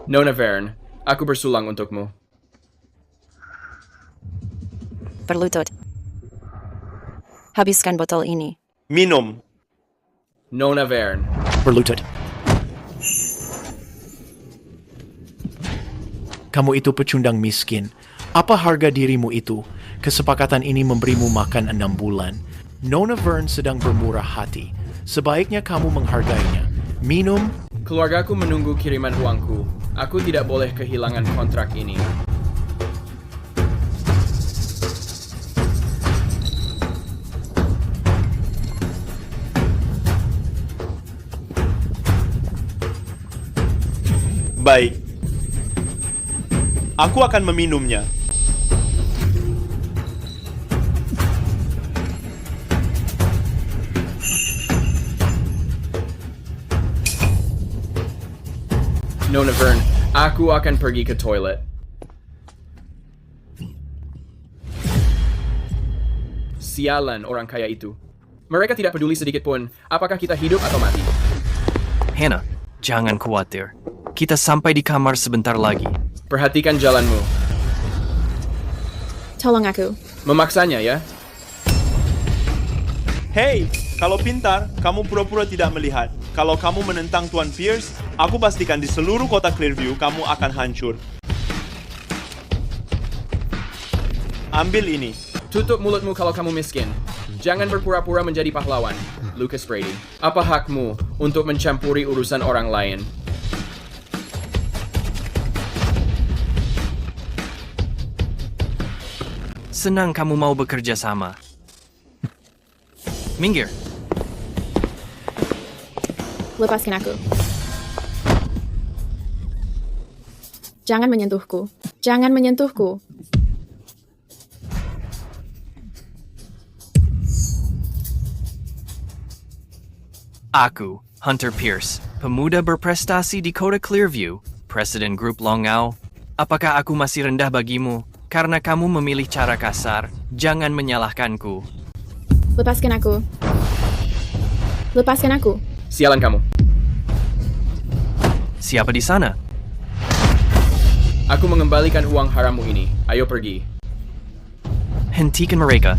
Nona Vern, aku bersulang untukmu. Berlutut. Habiskan botol ini. Minum. Nona Vern, Berlutut. Kamu itu pecundang miskin. Apa harga dirimu itu? Kesepakatan ini memberimu makan 6 bulan. Nona Vern sedang bermurah hati. Sebaiknya kamu menghargainya. Minum. keluargaku menunggu kiriman uangku. Aku tidak boleh kehilangan kontrak ini. Baik. Aku akan meminumnya. Nona Vern, aku akan pergi ke toilet. Sialan orang kaya itu. Mereka tidak peduli sedikit pun apakah kita hidup atau mati. Hannah, jangan khawatir. Kita sampai di kamar sebentar lagi. Perhatikan jalanmu. Tolong aku. Memaksanya ya. Hei, kalau pintar, kamu pura-pura tidak melihat. Kalau kamu menentang Tuan Pierce, aku pastikan di seluruh kota Clearview kamu akan hancur. Ambil ini. Tutup mulutmu kalau kamu miskin. Jangan berpura-pura menjadi pahlawan. Lucas Brady, apa hakmu untuk mencampuri urusan orang lain? Senang kamu mau bekerja sama. Minggir. Lepaskan aku. Jangan menyentuhku. Jangan menyentuhku. Aku, Hunter Pierce, pemuda berprestasi di kota Clearview, Presiden Grup Longau. Apakah aku masih rendah bagimu? Karena kamu memilih cara kasar, jangan menyalahkanku. Lepaskan aku. Lepaskan aku. Sialan kamu. Siapa di sana? Aku mengembalikan uang harammu ini. Ayo pergi. Hentikan mereka.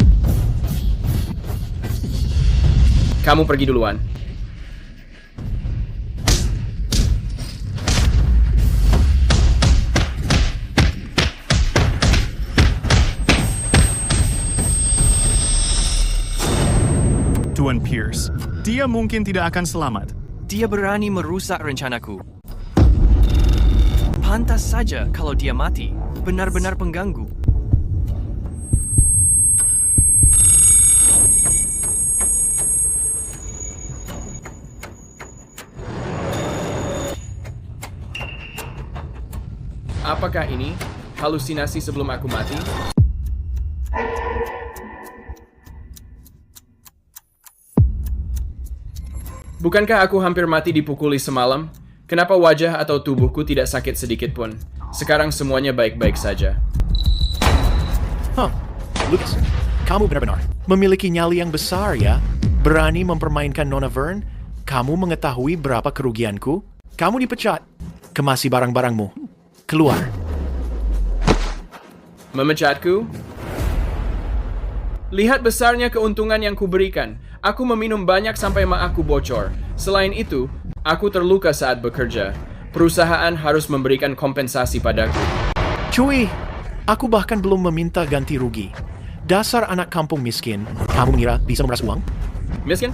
Kamu pergi duluan. Tuan Pierce, dia mungkin tidak akan selamat. Dia berani merusak rencanaku. Pantas saja kalau dia mati. Benar-benar pengganggu. Apakah ini halusinasi sebelum aku mati? Bukankah aku hampir mati dipukuli semalam? Kenapa wajah atau tubuhku tidak sakit sedikit pun? Sekarang semuanya baik-baik saja. Lucas, kamu benar-benar memiliki nyali yang besar ya. Berani mempermainkan Nona Vern. Kamu mengetahui berapa kerugianku? Kamu dipecat. Kemasi barang-barangmu. Keluar. Memecatku? Lihat besarnya keuntungan yang kuberikan. Aku meminum banyak sampai aku bocor. Selain itu, aku terluka saat bekerja. Perusahaan harus memberikan kompensasi padaku. Cuy, aku bahkan belum meminta ganti rugi. Dasar anak kampung miskin. Kamu mengira bisa memeras uang? Miskin?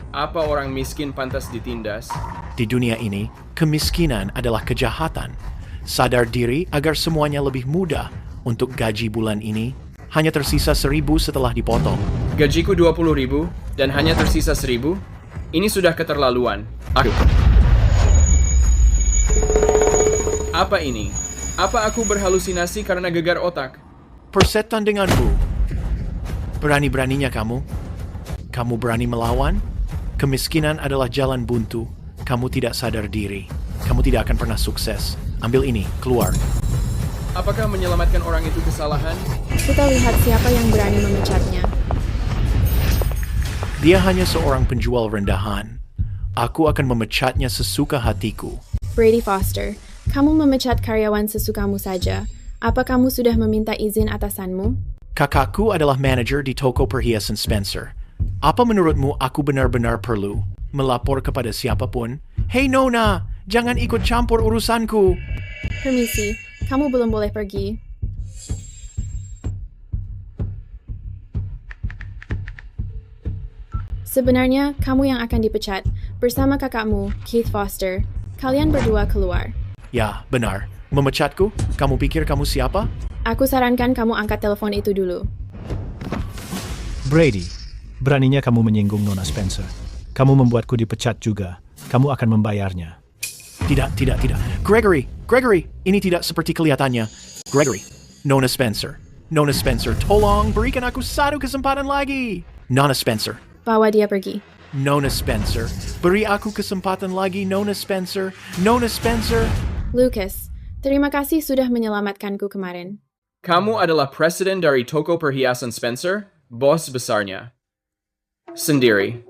Apa orang miskin pantas ditindas? Di dunia ini, kemiskinan adalah kejahatan. Sadar diri agar semuanya lebih mudah. Untuk gaji bulan ini, hanya tersisa 1.000 setelah dipotong. Gajiku 20.000 dan hanya tersisa 1.000? Ini sudah keterlaluan. Aku. Apa ini? Apa aku berhalusinasi karena gegar otak? Persetan denganku. Berani-beraninya kamu. Kamu berani melawan? Kemiskinan adalah jalan buntu. Kamu tidak sadar diri. Kamu tidak akan pernah sukses. Ambil ini, keluar. Apakah menyelamatkan orang itu kesalahan? Kita lihat siapa yang berani memecatnya. Dia hanya seorang penjual rendahan. Aku akan memecatnya sesuka hatiku. Brady Foster, Kamu memecat karyawan sesukamu saja. Apa kamu sudah meminta izin atasanmu? Kakakku adalah manajer di toko perhiasan Spencer. Apa menurutmu aku benar-benar perlu melapor kepada siapapun? Hei Nona, jangan ikut campur urusanku. Permisi, kamu belum boleh pergi. Sebenarnya, kamu yang akan dipecat. Bersama kakakmu, Keith Foster. Kalian berdua keluar. Ya, benar. Memecatku? Kamu pikir kamu siapa? Aku sarankan kamu angkat telepon itu dulu. Brady, beraninya kamu menyinggung Nona Spencer. Kamu membuatku dipecat juga. Kamu akan membayarnya. Tidak. Gregory, ini tidak seperti kelihatannya. Gregory, Nona Spencer, tolong berikan aku satu kesempatan lagi. Nona Spencer, Bawa dia pergi. Nona Spencer, beri aku kesempatan lagi, Nona Spencer. Lucas, terima kasih sudah menyelamatkanku kemarin. Kamu adalah presiden dari toko perhiasan Spencer, bos besarnya. Sendiri.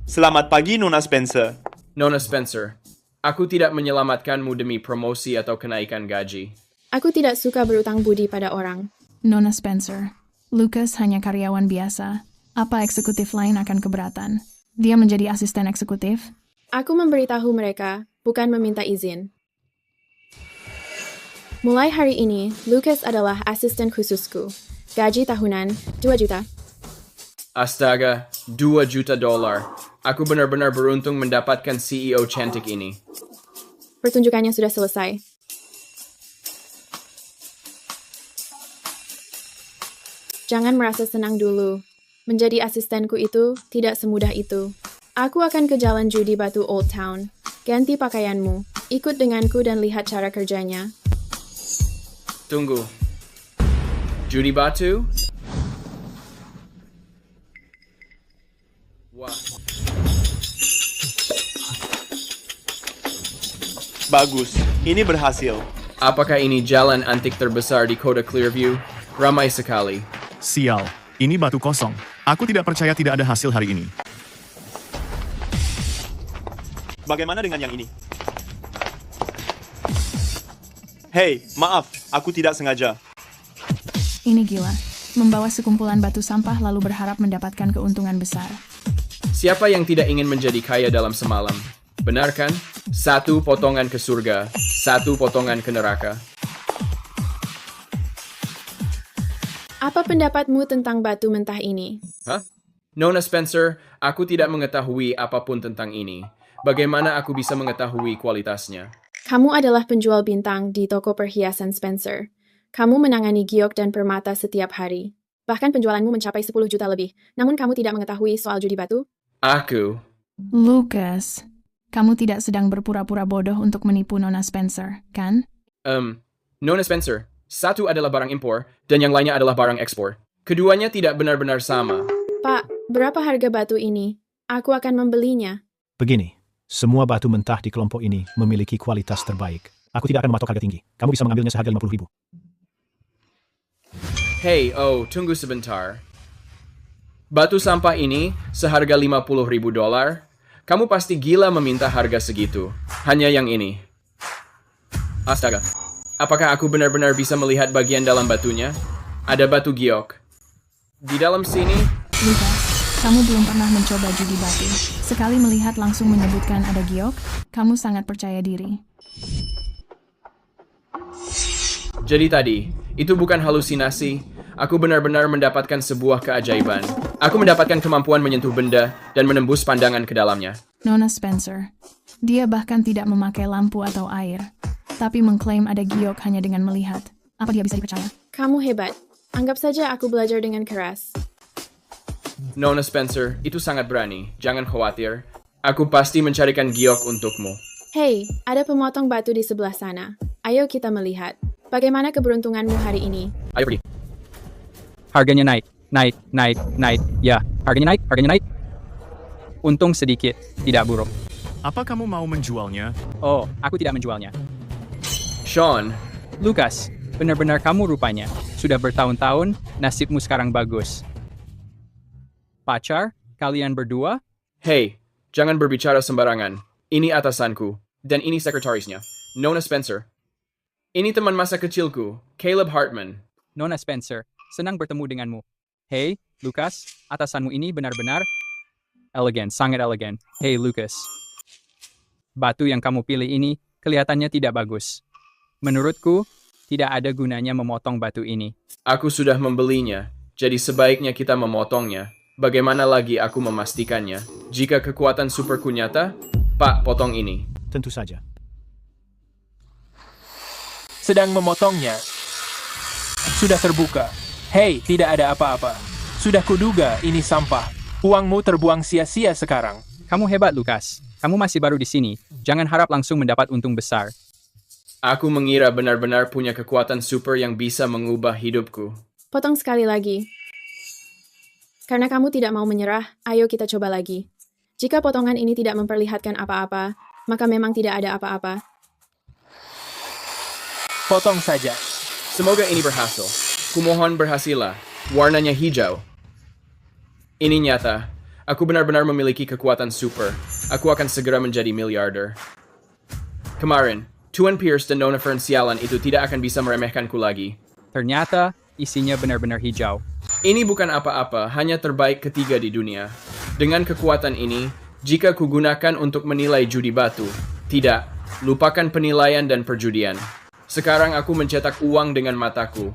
Selamat pagi, Nona Spencer. Nona Spencer, aku tidak menyelamatkanmu demi promosi atau kenaikan gaji. Aku tidak suka berutang budi pada orang. Nona Spencer, Lucas hanya karyawan biasa. Apa eksekutif lain akan keberatan? Dia menjadi asisten eksekutif? Aku memberitahu mereka, bukan meminta izin. Mulai hari ini, Lucas adalah asisten khususku. Gaji tahunan, 2 juta. Astaga, $2 juta. Aku benar-benar beruntung mendapatkan CEO cantik ini. Pertunjukannya sudah selesai. Jangan merasa senang dulu. Menjadi asistenku itu tidak semudah itu. Aku akan ke jalan judi batu Old Town. Ganti pakaianmu, ikut denganku dan lihat cara kerjanya. Tunggu. Judi batu? Wah. Bagus, ini berhasil. Apakah ini jalan antik terbesar di kota Clearview? Ramai sekali. Sial, ini batu kosong. Aku tidak percaya tidak ada hasil hari ini. Bagaimana dengan yang ini? Hei, maaf, aku tidak sengaja. Ini gila. Membawa sekumpulan batu sampah lalu berharap mendapatkan keuntungan besar. Siapa yang tidak ingin menjadi kaya dalam semalam? Benar kan? 1 potongan ke surga, 1 potongan ke neraka. Apa pendapatmu tentang batu mentah ini? Hah? Nona Spencer, aku tidak mengetahui apapun tentang ini. Bagaimana aku bisa mengetahui kualitasnya? Kamu adalah penjual bintang di toko perhiasan Spencer. Kamu menangani giok dan permata setiap hari. Bahkan penjualanmu mencapai 10 juta lebih. Namun kamu tidak mengetahui soal judi batu? Aku. Lucas, kamu tidak sedang berpura-pura bodoh untuk menipu Nona Spencer, kan? Nona Spencer, 1 adalah barang impor dan yang lainnya adalah barang ekspor. Keduanya tidak benar-benar sama. Pak, berapa harga batu ini? Aku akan membelinya. Begini, semua batu mentah di kelompok ini memiliki kualitas terbaik. Aku tidak akan mematok harga tinggi. Kamu bisa mengambilnya seharga 50.000. Hei, tunggu sebentar. Batu sampah ini seharga $50.000. Kamu pasti gila meminta harga segitu. Hanya yang ini. Astaga. Apakah aku benar-benar bisa melihat bagian dalam batunya? Ada batu giok. Di dalam sini, Lucas, kamu belum pernah mencoba judi batu. Sekali melihat langsung menyebutkan ada giok, kamu sangat percaya diri. jadi tadi, itu bukan halusinasi. Aku benar-benar mendapatkan sebuah keajaiban. Aku mendapatkan kemampuan menyentuh benda dan menembus pandangan ke dalamnya. Nona Spencer, dia bahkan tidak memakai lampu atau air, tapi mengklaim ada giok hanya dengan melihat. Apa dia bisa dipercaya? Kamu hebat. Anggap saja aku belajar dengan keras. Nona Spencer, itu sangat berani. Jangan khawatir. Aku pasti mencarikan giok untukmu. Hei, ada pemotong batu di sebelah sana. Ayo kita melihat. Bagaimana keberuntunganmu hari ini? Ayo pergi. Harganya naik. Ya, harganya naik. Untung sedikit, tidak buruk. Apa kamu mau menjualnya? Oh, aku tidak menjualnya. Sean, Lucas, benar-benar kamu rupanya. Sudah bertahun-tahun, nasibmu sekarang bagus. Pacar, kalian berdua? hey, Jangan berbicara sembarangan. Ini atasanku, dan ini sekretarisnya, Nona Spencer. Ini teman masa kecilku, Caleb Hartman. Nona Spencer, senang bertemu denganmu. Hey, Lucas, atasanmu ini benar-benar elegan, sangat elegan. Hey, Lucas. Batu yang kamu pilih ini kelihatannya tidak bagus. Menurutku, tidak ada gunanya memotong batu ini. Aku sudah membelinya, jadi sebaiknya kita memotongnya. Bagaimana lagi aku memastikannya? Jika kekuatan superku nyata, Pak, potong ini. Tentu saja. Sedang memotongnya. Sudah terbuka. Hei, tidak ada apa-apa. Sudah kuduga ini sampah. Uangmu terbuang sia-sia sekarang. Kamu hebat, Lucas. Kamu masih baru di sini. Jangan harap langsung mendapat untung besar. Aku mengira benar-benar punya kekuatan super yang bisa mengubah hidupku. Potong sekali lagi. Karena kamu tidak mau menyerah, ayo kita coba lagi. Jika potongan ini tidak memperlihatkan apa-apa, maka memang tidak ada apa-apa. Potong saja. Semoga ini berhasil. Kumohon berhasillah. Warnanya hijau. Ini nyata. Aku benar-benar memiliki kekuatan super. Aku akan segera menjadi miliarder. Kemarin, Tuan Pierce dan Nona Fern sialan itu tidak akan bisa meremehkanku lagi. Ternyata, isinya benar-benar hijau. Ini bukan apa-apa, hanya terbaik ketiga di dunia. Dengan kekuatan ini, jika kugunakan untuk menilai judi batu, tidak, lupakan penilaian dan perjudian. Sekarang aku mencetak uang dengan mataku.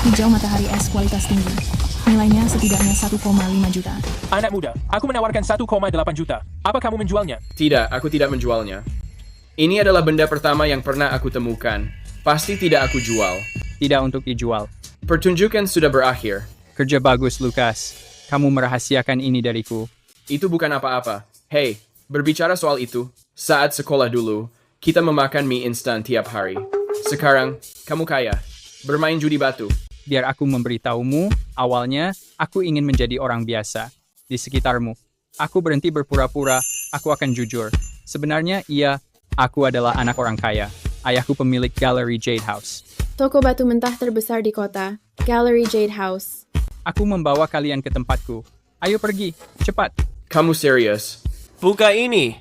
Hijau matahari es kualitas tinggi. Nilainya setidaknya 1,5 juta. Anak muda, aku menawarkan 1,8 juta. Apa kamu menjualnya? Tidak, aku tidak menjualnya. Ini adalah benda pertama yang pernah aku temukan. Pasti tidak aku jual. Tidak untuk dijual. Pertunjukan sudah berakhir. Kerja bagus, Lucas. Kamu merahasiakan ini dariku. Itu bukan apa-apa. Hei, berbicara soal itu, saat sekolah dulu, kita memakan mie instan tiap hari. Sekarang, kamu kaya. Bermain judi batu. Biar aku memberitahumu, awalnya, aku ingin menjadi orang biasa. Di sekitarmu. Aku berhenti berpura-pura, aku akan jujur. Sebenarnya, iya, aku adalah anak orang kaya. Ayahku pemilik Gallery Jade House. Toko batu mentah terbesar di kota, Gallery Jade House. Aku membawa kalian ke tempatku. Ayo pergi, cepat. Kamu serius? Buka ini.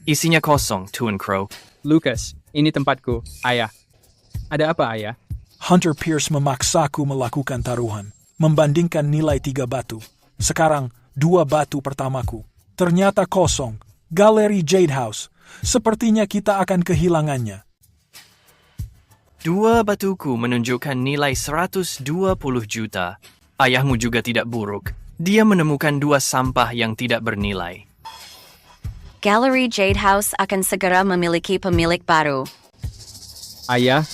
Isinya kosong, Tuan Crow. Lucas, ini tempatku, ayah. Ada apa, ayah? Hunter Pierce memaksaku melakukan taruhan, membandingkan nilai 3 batu. Sekarang, 2 batu pertamaku. Ternyata kosong. Gallery Jade House. Sepertinya kita akan kehilangannya. 2 batuku menunjukkan nilai 120 juta. Ayahmu juga tidak buruk. Dia menemukan 2 sampah yang tidak bernilai. Gallery Jade House akan segera memiliki pemilik baru. Ayah,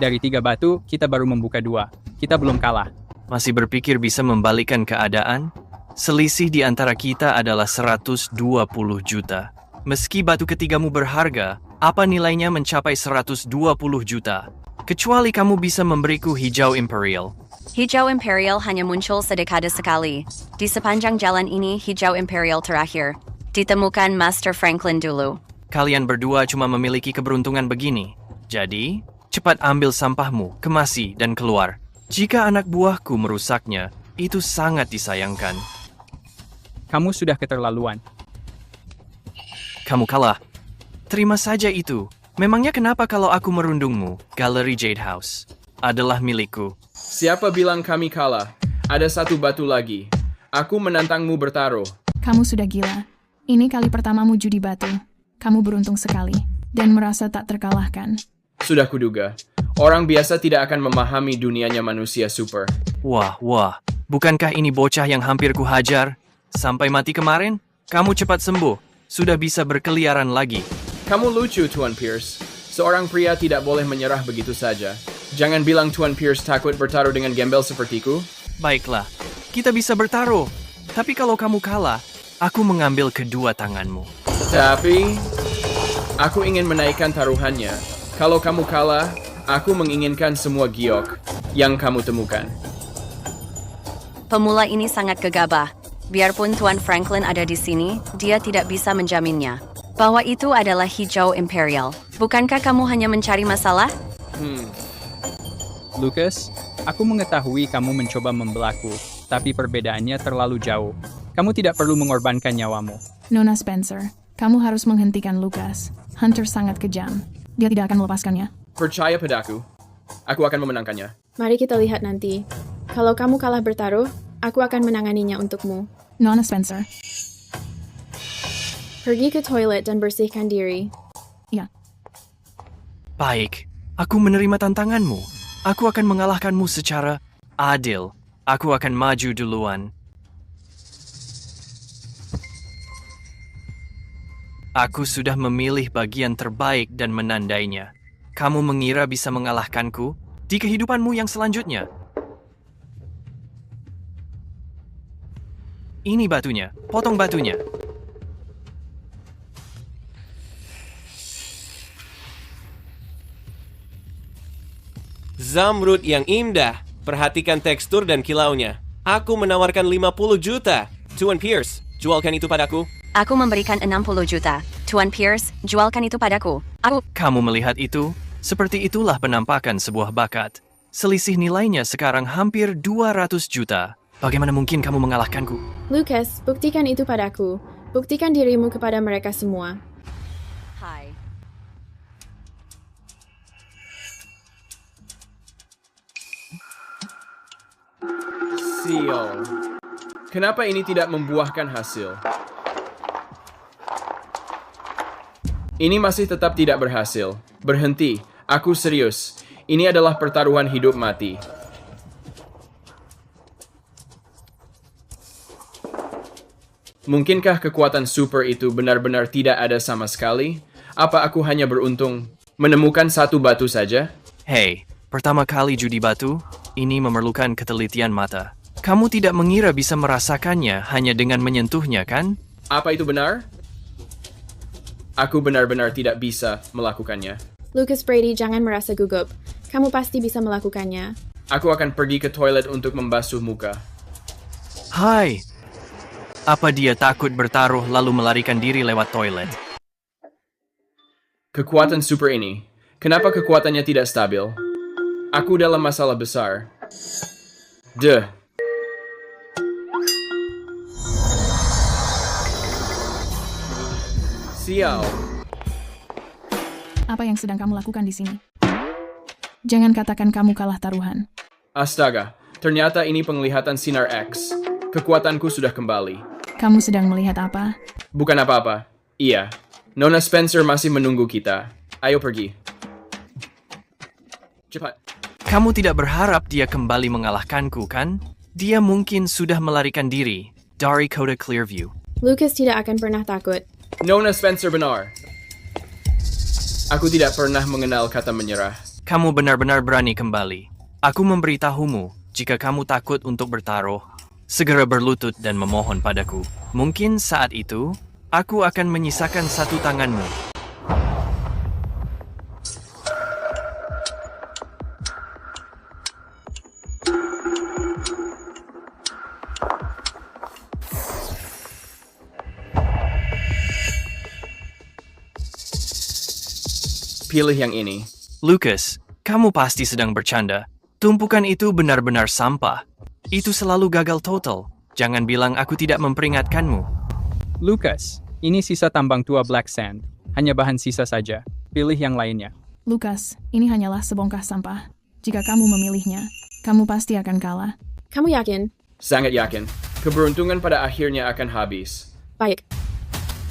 dari 3 batu, kita baru membuka 2. Kita belum kalah. Masih berpikir bisa membalikkan keadaan? Selisih di antara kita adalah 120 juta. Meski batu ketigamu berharga, apa nilainya mencapai 120 juta? Kecuali kamu bisa memberiku hijau Imperial. Hijau Imperial hanya muncul sedekade sekali. Di sepanjang jalan ini, hijau Imperial terakhir. Ditemukan Master Franklin dulu. Kalian berdua cuma memiliki keberuntungan begini. Jadi, cepat ambil sampahmu, kemasi, dan keluar. Jika anak buahku merusaknya, itu sangat disayangkan. Kamu sudah keterlaluan. Kamu kalah. Terima saja itu. Memangnya kenapa kalau aku merundungmu? Gallery Jade House adalah milikku. Siapa bilang kami kalah? Ada 1 batu lagi. Aku menantangmu bertaruh. Kamu sudah gila. Ini kali pertamamu judi batu. Kamu beruntung sekali. Dan merasa tak terkalahkan. Sudah kuduga. Orang biasa tidak akan memahami dunianya manusia super. Wah. Bukankah ini bocah yang hampir kuhajar? Sampai mati kemarin? Kamu cepat sembuh. Sudah bisa berkeliaran lagi. Kamu lucu, Tuan Pierce. Seorang pria tidak boleh menyerah begitu saja. Jangan bilang Tuan Pierce takut bertaruh dengan gembel sepertiku. Baiklah, kita bisa bertaruh. Tapi kalau kamu kalah, aku mengambil kedua tanganmu. Tapi, aku ingin menaikkan taruhannya. Kalau kamu kalah, aku menginginkan semua giok yang kamu temukan. Pemula ini sangat gegabah. Biarpun Tuan Franklin ada di sini, dia tidak bisa menjaminnya. Bahwa itu adalah hijau Imperial. Bukankah kamu hanya mencari masalah? Lucas, aku mengetahui kamu mencoba membelaku, tapi perbedaannya terlalu jauh. Kamu tidak perlu mengorbankan nyawamu. Nona Spencer, kamu harus menghentikan Lucas. Hunter sangat kejam. Dia tidak akan melepaskannya. Percaya padaku. Aku akan memenangkannya. Mari kita lihat nanti. Kalau kamu kalah bertaruh, aku akan menanganinya untukmu. Nona Spencer. Pergi ke toilet dan bersihkan diri. Ya. Baik, aku menerima tantanganmu. Aku akan mengalahkanmu secara adil. Aku akan maju duluan. Aku sudah memilih bagian terbaik dan menandainya. Kamu mengira bisa mengalahkanku di kehidupanmu yang selanjutnya? Ini batunya, potong batunya. Zamrud yang indah. Perhatikan tekstur dan kilaunya. Aku menawarkan 50 juta. Tuan Pierce, jualkan itu padaku. Aku memberikan 60 juta. Tuan Pierce, jualkan itu padaku. Kamu melihat itu? Seperti itulah penampakan sebuah bakat. Selisih nilainya sekarang hampir 200 juta. Bagaimana mungkin kamu mengalahkanku? Lucas, buktikan itu padaku. Buktikan dirimu kepada mereka semua. Hai. Sial. Kenapa ini tidak membuahkan hasil? Ini masih tetap tidak berhasil. Berhenti. Aku serius. Ini adalah pertaruhan hidup mati. Mungkinkah kekuatan super itu benar-benar tidak ada sama sekali? Apa aku hanya beruntung menemukan satu batu saja? Hei, pertama kali judi batu, ini memerlukan ketelitian mata. Kamu tidak mengira bisa merasakannya hanya dengan menyentuhnya, kan? Apa itu benar? Aku benar-benar tidak bisa melakukannya. Lucas Brady, jangan merasa gugup. Kamu pasti bisa melakukannya. Aku akan pergi ke toilet untuk membasuh muka. Hai. Apa dia takut bertaruh lalu melarikan diri lewat toilet? Kekuatan super ini. Kenapa kekuatannya tidak stabil? Aku dalam masalah besar. Duh. Sial. Apa yang sedang kamu lakukan di sini? Jangan katakan kamu kalah taruhan. Astaga, ternyata ini penglihatan sinar X. Kekuatanku sudah kembali. Kamu sedang melihat apa? Bukan apa-apa. Iya. Nona Spencer masih menunggu kita. Ayo pergi. Cepat. Kamu tidak berharap dia kembali mengalahkanku, kan? Dia mungkin sudah melarikan diri dari kota Clearview. Lucas tidak akan pernah takut. Nona Spencer benar. Aku tidak pernah mengenal kata menyerah. Kamu benar-benar berani kembali. Aku memberitahumu, jika kamu takut untuk bertaruh, segera berlutut dan memohon padaku. Mungkin saat itu, aku akan menyisakan satu tanganmu. Pilih yang ini. Lucas, kamu pasti sedang bercanda. Tumpukan itu benar-benar sampah. Itu selalu gagal total. Jangan bilang aku tidak memperingatkanmu. Lucas, ini sisa tambang tua Black Sand. Hanya bahan sisa saja. Pilih yang lainnya. Lucas, ini hanyalah sebongkah sampah. Jika kamu memilihnya, kamu pasti akan kalah. Kamu yakin? Sangat yakin. Keberuntungan pada akhirnya akan habis. Baik.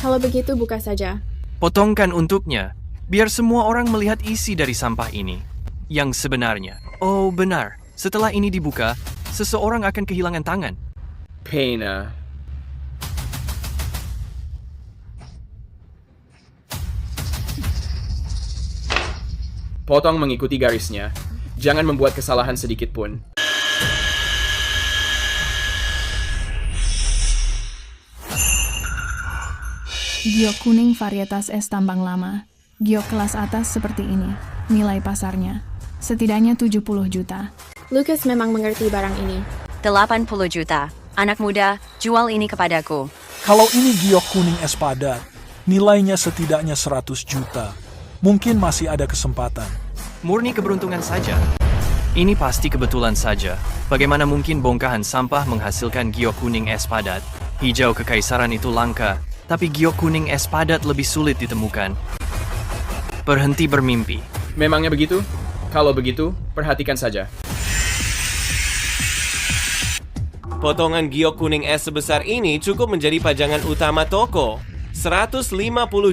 Kalau begitu buka saja. Potongkan untuknya. Biar semua orang melihat isi dari sampah ini. Yang sebenarnya. Oh benar, setelah ini dibuka, seseorang akan kehilangan tangan. Pena. Potong mengikuti garisnya. Jangan membuat kesalahan sedikit pun. Giok kuning varietas es tambang lama. Giok kelas atas seperti ini. Nilai pasarnya setidaknya 70 juta. Lucas memang mengerti barang ini. 80 juta. Anak muda, jual ini kepadaku. Kalau ini giok kuning es padat, nilainya setidaknya 100 juta. Mungkin masih ada kesempatan. Murni keberuntungan saja. Ini pasti kebetulan saja. Bagaimana mungkin bongkahan sampah menghasilkan giok kuning es padat? Hijau kekaisaran itu langka, tapi giok kuning es padat lebih sulit ditemukan. Berhenti bermimpi. Memangnya begitu? Kalau begitu, perhatikan saja. Potongan giok kuning es sebesar ini cukup menjadi pajangan utama toko. 150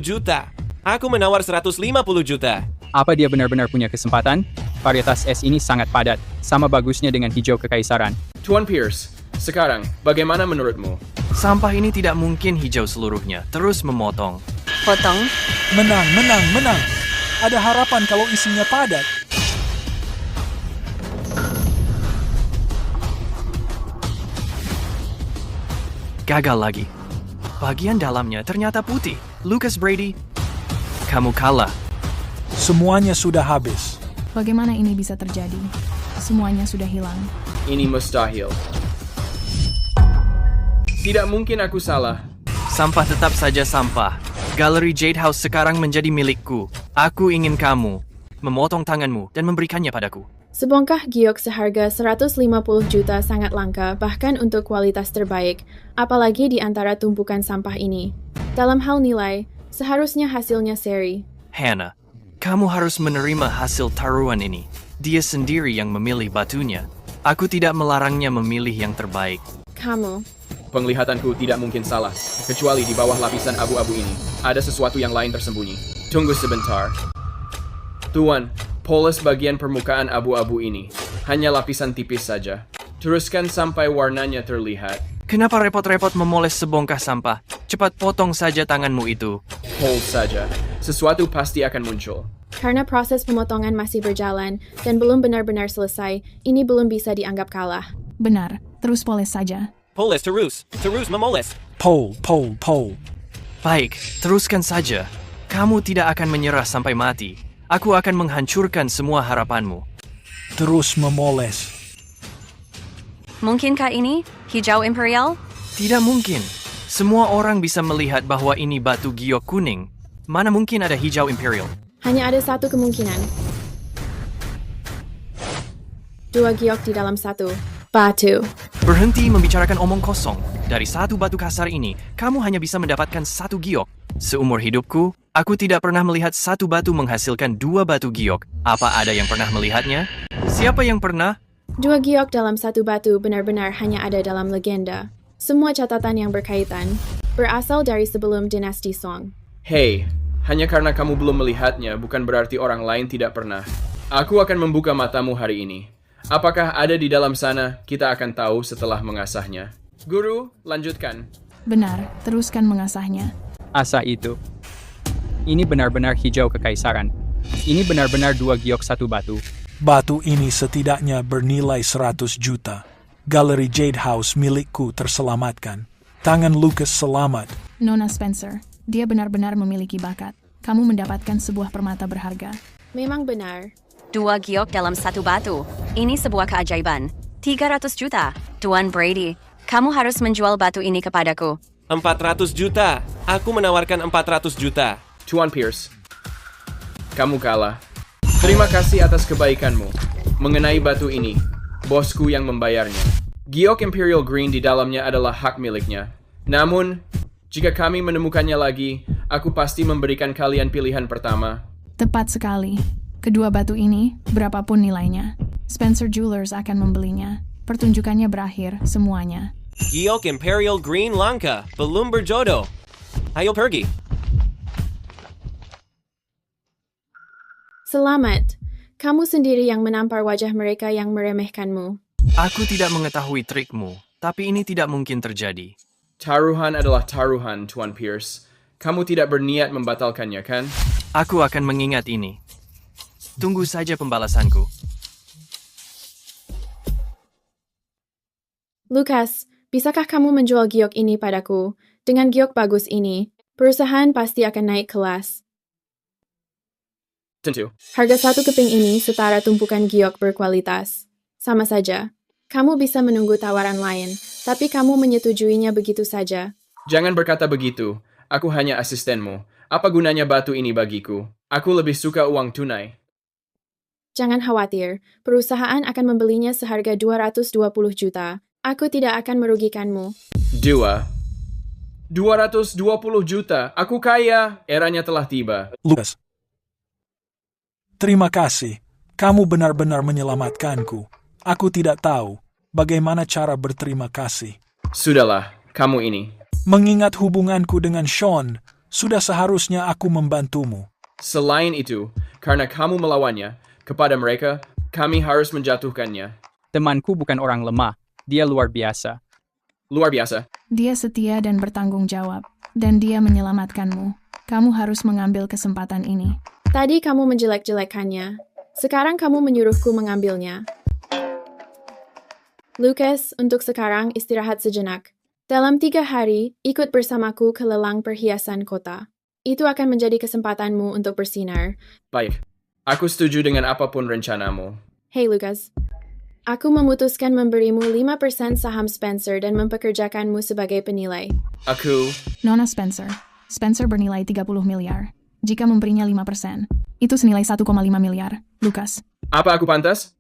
juta. Aku menawar 150 juta. Apa dia benar-benar punya kesempatan? Varietas es ini sangat padat, sama bagusnya dengan hijau kekaisaran. Tuan Pierce, sekarang bagaimana menurutmu? Sampah ini tidak mungkin hijau seluruhnya, terus memotong. Potong. Menang, menang, menang. Ada harapan kalau isinya padat. Gagal lagi. Bagian dalamnya ternyata putih. Lucas Brady, kamu kalah. Semuanya sudah habis. Bagaimana ini bisa terjadi? Semuanya sudah hilang. Ini mustahil. Tidak mungkin aku salah. Sampah tetap saja sampah. Galeri Jade House sekarang menjadi milikku. Aku ingin kamu memotong tanganmu dan memberikannya padaku. Sebongkah giok seharga 150 juta sangat langka, bahkan untuk kualitas terbaik, apalagi di antara tumpukan sampah ini. Dalam hal nilai, seharusnya hasilnya seri. Hannah, kamu harus menerima hasil taruhan ini. Dia sendiri yang memilih batunya. Aku tidak melarangnya memilih yang terbaik. Kamu. Penglihatanku tidak mungkin salah, kecuali di bawah lapisan abu-abu ini. Ada sesuatu yang lain tersembunyi. Tunggu sebentar. Tuan, poles bagian permukaan abu-abu ini. Hanya lapisan tipis saja. Teruskan sampai warnanya terlihat. Kenapa repot-repot memoles sebongkah sampah? Cepat potong saja tanganmu itu. Hold saja. Sesuatu pasti akan muncul. Karena proses pemotongan masih berjalan dan belum benar-benar selesai, ini belum bisa dianggap kalah. Benar, terus poles saja. Poles terus. Terus memoles. Pole. Baik, teruskan saja. Kamu tidak akan menyerah sampai mati. Aku akan menghancurkan semua harapanmu. Terus memoles. Mungkinkah ini hijau imperial? Tidak mungkin. Semua orang bisa melihat bahwa ini batu giok kuning. Mana mungkin ada hijau imperial? Hanya ada satu kemungkinan. 2 giok di dalam 1 batu. Berhenti membicarakan omong kosong. Dari 1 batu kasar ini, kamu hanya bisa mendapatkan 1 giok. Seumur hidupku, aku tidak pernah melihat 1 batu menghasilkan 2 batu giok. Apa ada yang pernah melihatnya? Siapa yang pernah? 2 giok dalam 1 batu benar-benar hanya ada dalam legenda. Semua catatan yang berkaitan berasal dari sebelum dinasti Song. Hei, hanya karena kamu belum melihatnya bukan berarti orang lain tidak pernah. Aku akan membuka matamu hari ini. Apakah ada di dalam sana? Kita akan tahu setelah mengasahnya. Guru, lanjutkan. Benar, teruskan mengasahnya. Asa itu. Ini benar-benar hijau kekaisaran. Ini benar-benar 2 giok 1 batu. Batu ini setidaknya bernilai 100 juta. Galeri Jade House milikku terselamatkan. Tangan Lucas selamat. Nona Spencer, dia benar-benar memiliki bakat. Kamu mendapatkan sebuah permata berharga. Memang benar. 2 giok dalam 1 batu. Ini sebuah keajaiban. 300 juta. Tuan Brady, kamu harus menjual batu ini kepadaku. 400 juta. Aku menawarkan 400 juta. Tuan Pierce, kamu kalah. Terima kasih atas kebaikanmu. Mengenai batu ini, bosku yang membayarnya. Giok Imperial Green di dalamnya adalah hak miliknya. Namun, jika kami menemukannya lagi, aku pasti memberikan kalian pilihan pertama. Tepat sekali. Kedua batu ini, berapapun nilainya, Spencer Jewelers akan membelinya. Pertunjukannya berakhir, semuanya. Giok Imperial Green langka. Belum berjodoh. Ayo pergi. Selamat. Kamu sendiri yang menampar wajah mereka yang meremehkanmu. Aku tidak mengetahui trikmu, tapi ini tidak mungkin terjadi. Taruhan adalah taruhan, Tuan Pierce. Kamu tidak berniat membatalkannya, kan? Aku akan mengingat ini. Tunggu saja pembalasanku. Lucas, bisakah kamu menjual giok ini padaku? Dengan giok bagus ini, perusahaan pasti akan naik kelas. Tentu. Harga 1 keping ini setara tumpukan giok berkualitas. Sama saja. Kamu bisa menunggu tawaran lain, tapi kamu menyetujuinya begitu saja. Jangan berkata begitu. Aku hanya asistenmu. Apa gunanya batu ini bagiku? Aku lebih suka uang tunai. Jangan khawatir, perusahaan akan membelinya seharga 220 juta. Aku tidak akan merugikanmu. 220 juta. Aku kaya. Eranya telah tiba. Lucas. Terima kasih. Kamu benar-benar menyelamatkanku. Aku tidak tahu bagaimana cara berterima kasih. Sudahlah, kamu ini. Mengingat hubunganku dengan Sean, sudah seharusnya aku membantumu. Selain itu, karena kamu melawannya, kepada mereka, kami harus menjatuhkannya. Temanku bukan orang lemah. Dia luar biasa. Luar biasa. Dia setia dan bertanggung jawab, dan dia menyelamatkanmu. Kamu harus mengambil kesempatan ini. Tadi kamu menjelek-jelekkannya. Sekarang kamu menyuruhku mengambilnya. Lucas, untuk sekarang istirahat sejenak. Dalam 3 hari, ikut bersamaku ke lelang perhiasan kota. Itu akan menjadi kesempatanmu untuk bersinar. Baik. Aku setuju dengan apapun rencanamu. Hey Lucas, aku memutuskan memberimu 5% saham Spencer dan mempekerjakanmu sebagai penilai. Aku... Nona Spencer. Spencer bernilai 30 miliar. Jika memberinya 5%, itu senilai 1,5 miliar. Lucas. Apa aku pantas?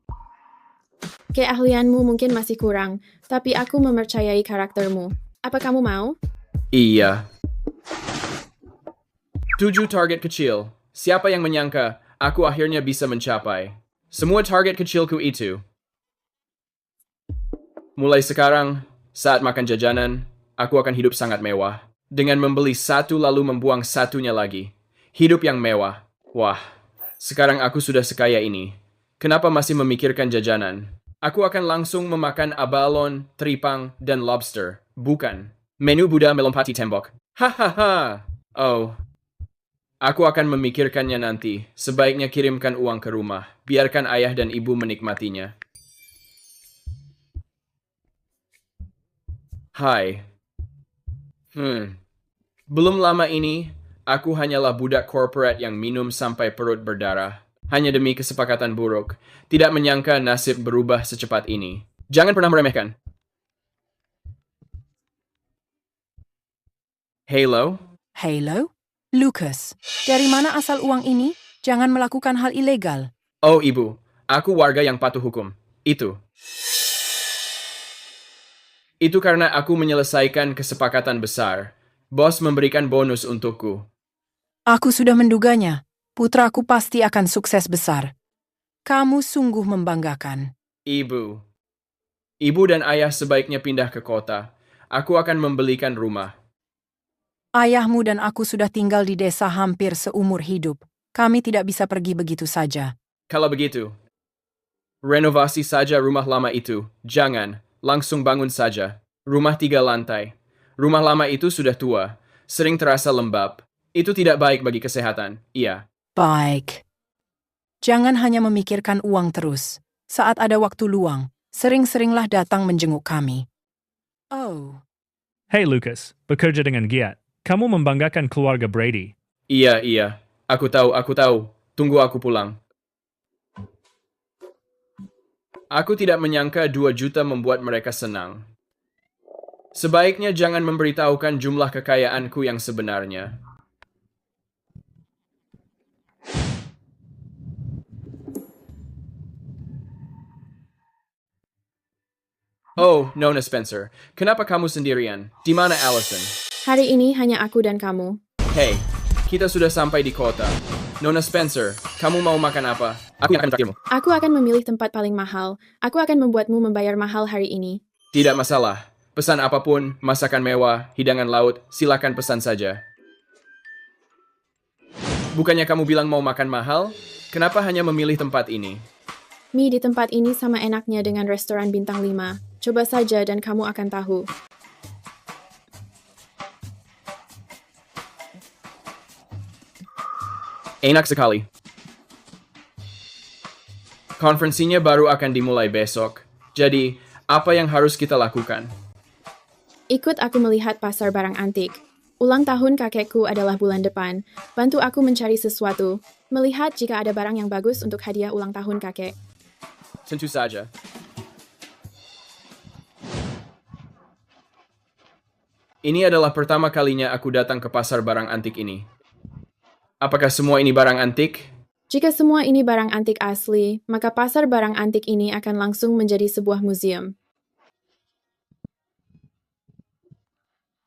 Keahlianmu mungkin masih kurang, tapi aku mempercayai karaktermu. Apa kamu mau? Iya. 7 target kecil. Siapa yang menyangka aku akhirnya bisa mencapai semua target kecilku itu? Mulai sekarang, saat makan jajanan, aku akan hidup sangat mewah. Dengan membeli satu lalu membuang satunya lagi. Hidup yang mewah. Wah, sekarang aku sudah sekaya ini. Kenapa masih memikirkan jajanan? Aku akan langsung memakan abalon, teripang, dan lobster. Bukan. Menu Buddha melompati tembok. Hahaha. Oh. Aku akan memikirkannya nanti. Sebaiknya kirimkan uang ke rumah. Biarkan ayah dan ibu menikmatinya. Hai. Belum lama ini, aku hanyalah budak korporat yang minum sampai perut berdarah. Hanya demi kesepakatan buruk. Tidak menyangka nasib berubah secepat ini. Jangan pernah meremehkan. Halo? Halo? Lucas, dari mana asal uang ini? Jangan melakukan hal ilegal. Oh ibu, aku warga yang patuh hukum. Itu karena aku menyelesaikan kesepakatan besar. Bos memberikan bonus untukku. Aku sudah menduganya. Putraku pasti akan sukses besar. Kamu sungguh membanggakan. Ibu dan ayah sebaiknya pindah ke kota. Aku akan membelikan rumah. Ayahmu dan aku sudah tinggal di desa hampir seumur hidup. Kami tidak bisa pergi begitu saja. Kalau begitu, renovasi saja rumah lama itu. Jangan, langsung bangun saja. Rumah 3 lantai. Rumah lama itu sudah tua, sering terasa lembab. Itu tidak baik bagi kesehatan, iya. Baik. Jangan hanya memikirkan uang terus. Saat ada waktu luang, sering-seringlah datang menjenguk kami. Oh. Hey Lucas, bekerja dengan giat. Kamu membanggakan keluarga Brady. Iya. Aku tahu. Tunggu aku pulang. Aku tidak menyangka 2 juta membuat mereka senang. Sebaiknya jangan memberitahukan jumlah kekayaanku yang sebenarnya. Oh, Nona Spencer. Kenapa kamu sendirian? Di mana Allison? Hari ini hanya aku dan kamu. Hey, kita sudah sampai di kota. Nona Spencer, kamu mau makan apa? Aku yang akan mentraktirmu. Aku akan memilih tempat paling mahal. Aku akan membuatmu membayar mahal hari ini. Tidak masalah. Pesan apapun, masakan mewah, hidangan laut, silakan pesan saja. Bukannya kamu bilang mau makan mahal? Kenapa hanya memilih tempat ini? Mie di tempat ini sama enaknya dengan restoran bintang 5. Coba saja dan kamu akan tahu. Enak sekali. Konferensinya baru akan dimulai besok. Jadi, apa yang harus kita lakukan? Ikut aku melihat pasar barang antik. Ulang tahun kakekku adalah bulan depan. Bantu aku mencari sesuatu. Melihat jika ada barang yang bagus untuk hadiah ulang tahun kakek. Tentu saja. Ini adalah pertama kalinya aku datang ke pasar barang antik ini. Apakah semua ini barang antik? Jika semua ini barang antik asli, maka pasar barang antik ini akan langsung menjadi sebuah museum.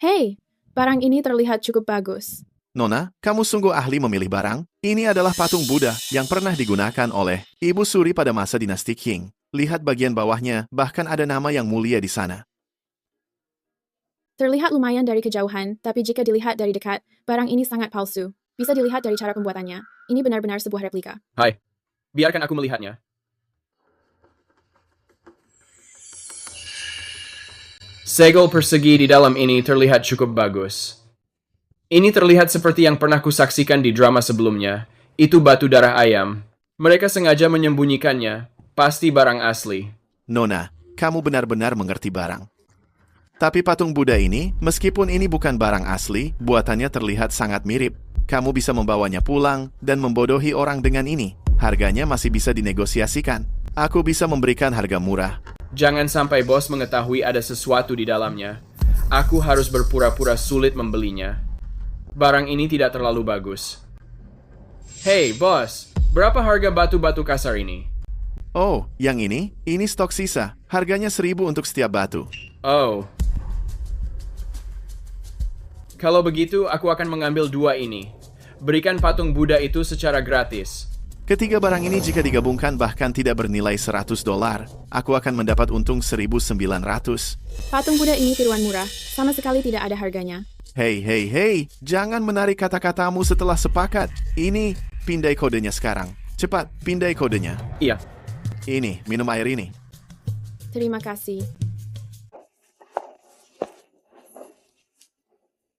Hei, barang ini terlihat cukup bagus. Nona, kamu sungguh ahli memilih barang. Ini adalah patung Buddha yang pernah digunakan oleh Ibu Suri pada masa dinasti Qing. Lihat bagian bawahnya, bahkan ada nama yang mulia di sana. Terlihat lumayan dari kejauhan, tapi jika dilihat dari dekat, barang ini sangat palsu. Bisa dilihat dari cara pembuatannya. Ini benar-benar sebuah replika. Hai, biarkan aku melihatnya. Segel persegi di dalam ini terlihat cukup bagus. Ini terlihat seperti yang pernah kusaksikan di drama sebelumnya. Itu batu darah ayam. Mereka sengaja menyembunyikannya. Pasti barang asli. Nona, kamu benar-benar mengerti barang. Tapi patung Buddha ini, meskipun ini bukan barang asli, buatannya terlihat sangat mirip. Kamu bisa membawanya pulang dan membodohi orang dengan ini. Harganya masih bisa dinegosiasikan. Aku bisa memberikan harga murah. Jangan sampai bos mengetahui ada sesuatu di dalamnya. Aku harus berpura-pura sulit membelinya. Barang ini tidak terlalu bagus. Hei, bos. Berapa harga batu-batu kasar ini? Oh, yang ini? Ini stok sisa. Harganya 1.000 untuk setiap batu. Oh. Kalau begitu, aku akan mengambil 2 ini. Berikan patung Buddha itu secara gratis. Ketiga barang ini jika digabungkan bahkan tidak bernilai $100. Aku akan mendapat untung 1.900. Patung Buddha ini tiruan murah. Sama sekali tidak ada harganya. Hei, jangan menarik kata-katamu setelah sepakat. Ini, pindai kodenya sekarang. Cepat, pindai kodenya. Iya. Ini, minum air ini. Terima kasih.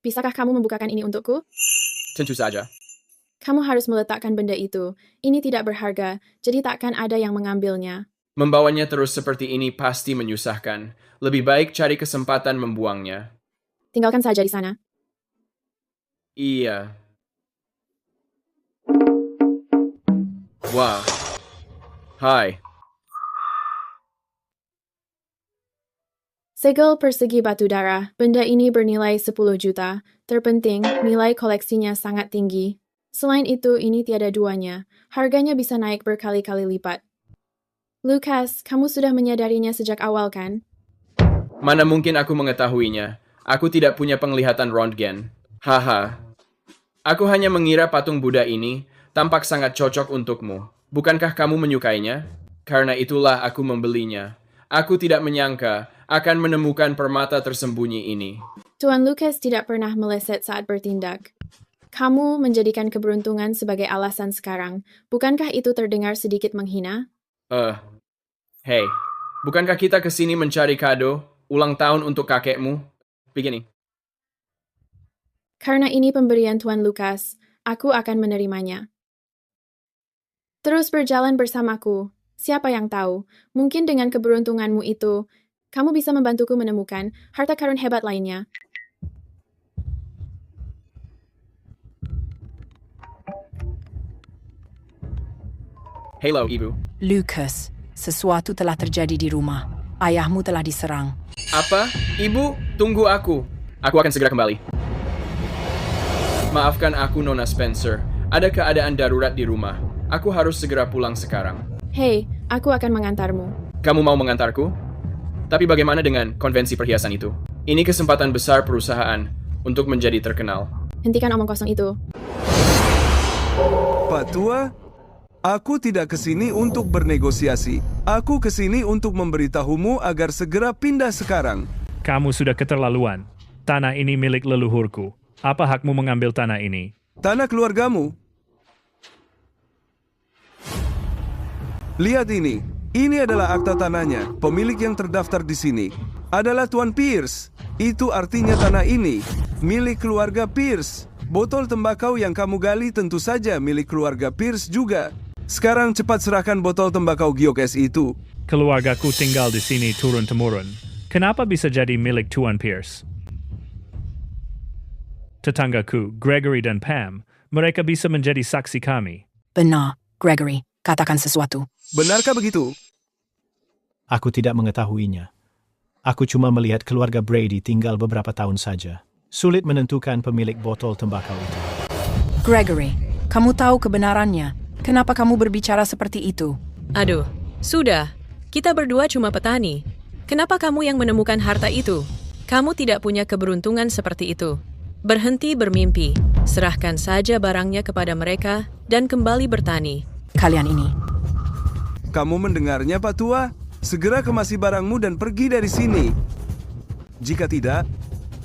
Bisakah kamu membukakan ini untukku? Tentu saja. Kamu harus meletakkan benda itu. Ini tidak berharga, jadi takkan ada yang mengambilnya. Membawanya terus seperti ini pasti menyusahkan. Lebih baik cari kesempatan membuangnya. Tinggalkan saja di sana. Iya. Wow. Hai. Segel persegi batu darah, benda ini bernilai 10 juta. Terpenting, nilai koleksinya sangat tinggi. Selain itu, ini tiada duanya. Harganya bisa naik berkali-kali lipat. Lucas, kamu sudah menyadarinya sejak awal, kan? Mana mungkin aku mengetahuinya. Aku tidak punya penglihatan röntgen. Haha. Aku hanya mengira patung Buddha ini tampak sangat cocok untukmu. Bukankah kamu menyukainya? Karena itulah aku membelinya. Aku tidak menyangka akan menemukan permata tersembunyi ini. Tuan Lucas tidak pernah meleset saat bertindak. Kamu menjadikan keberuntungan sebagai alasan sekarang. Bukankah itu terdengar sedikit menghina? Hei, bukankah kita kesini mencari kado ulang tahun untuk kakekmu? Begini. Karena ini pemberian Tuan Lucas, aku akan menerimanya. Terus berjalan bersamaku. Siapa yang tahu, mungkin dengan keberuntunganmu itu, kamu bisa membantuku menemukan harta karun hebat lainnya. Halo, Ibu. Lucas, sesuatu telah terjadi di rumah. Ayahmu telah diserang. Apa? Ibu, tunggu aku. Aku akan segera kembali. Maafkan aku, Nona Spencer. Ada keadaan darurat di rumah. Aku harus segera pulang sekarang. Hei, aku akan mengantarmu. Kamu mau mengantarku? Tapi bagaimana dengan konvensi perhiasan itu? Ini kesempatan besar perusahaan untuk menjadi terkenal. Hentikan omong kosong itu. Pak Tua, aku tidak kesini untuk bernegosiasi. Aku kesini untuk memberitahumu agar segera pindah sekarang. Kamu sudah keterlaluan. Tanah ini milik leluhurku. Apa hakmu mengambil tanah ini? Tanah keluargamu. Lihat ini. Ini adalah akta tanahnya. Pemilik yang terdaftar di sini adalah Tuan Pierce. Itu artinya tanah ini milik keluarga Pierce. Botol tembakau yang kamu gali tentu saja milik keluarga Pierce juga. Sekarang cepat serahkan botol tembakau giok es itu. Keluargaku tinggal di sini turun-temurun. Kenapa bisa jadi milik Tuan Pierce? Tetanggaku, Gregory dan Pam, mereka bisa menjadi saksi kami. Benar, Gregory. Katakan sesuatu. Benarkah begitu? Aku tidak mengetahuinya. Aku cuma melihat keluarga Brady tinggal beberapa tahun saja. Sulit menentukan pemilik botol tembakau itu. Gregory, kamu tahu kebenarannya. Kenapa kamu berbicara seperti itu? Aduh, sudah. Kita berdua cuma petani. Kenapa kamu yang menemukan harta itu? Kamu tidak punya keberuntungan seperti itu. Berhenti bermimpi. Serahkan saja barangnya kepada mereka dan kembali bertani. Kalian ini. Kamu mendengarnya, Pak Tua? Segera kemasi barangmu dan pergi dari sini. Jika tidak,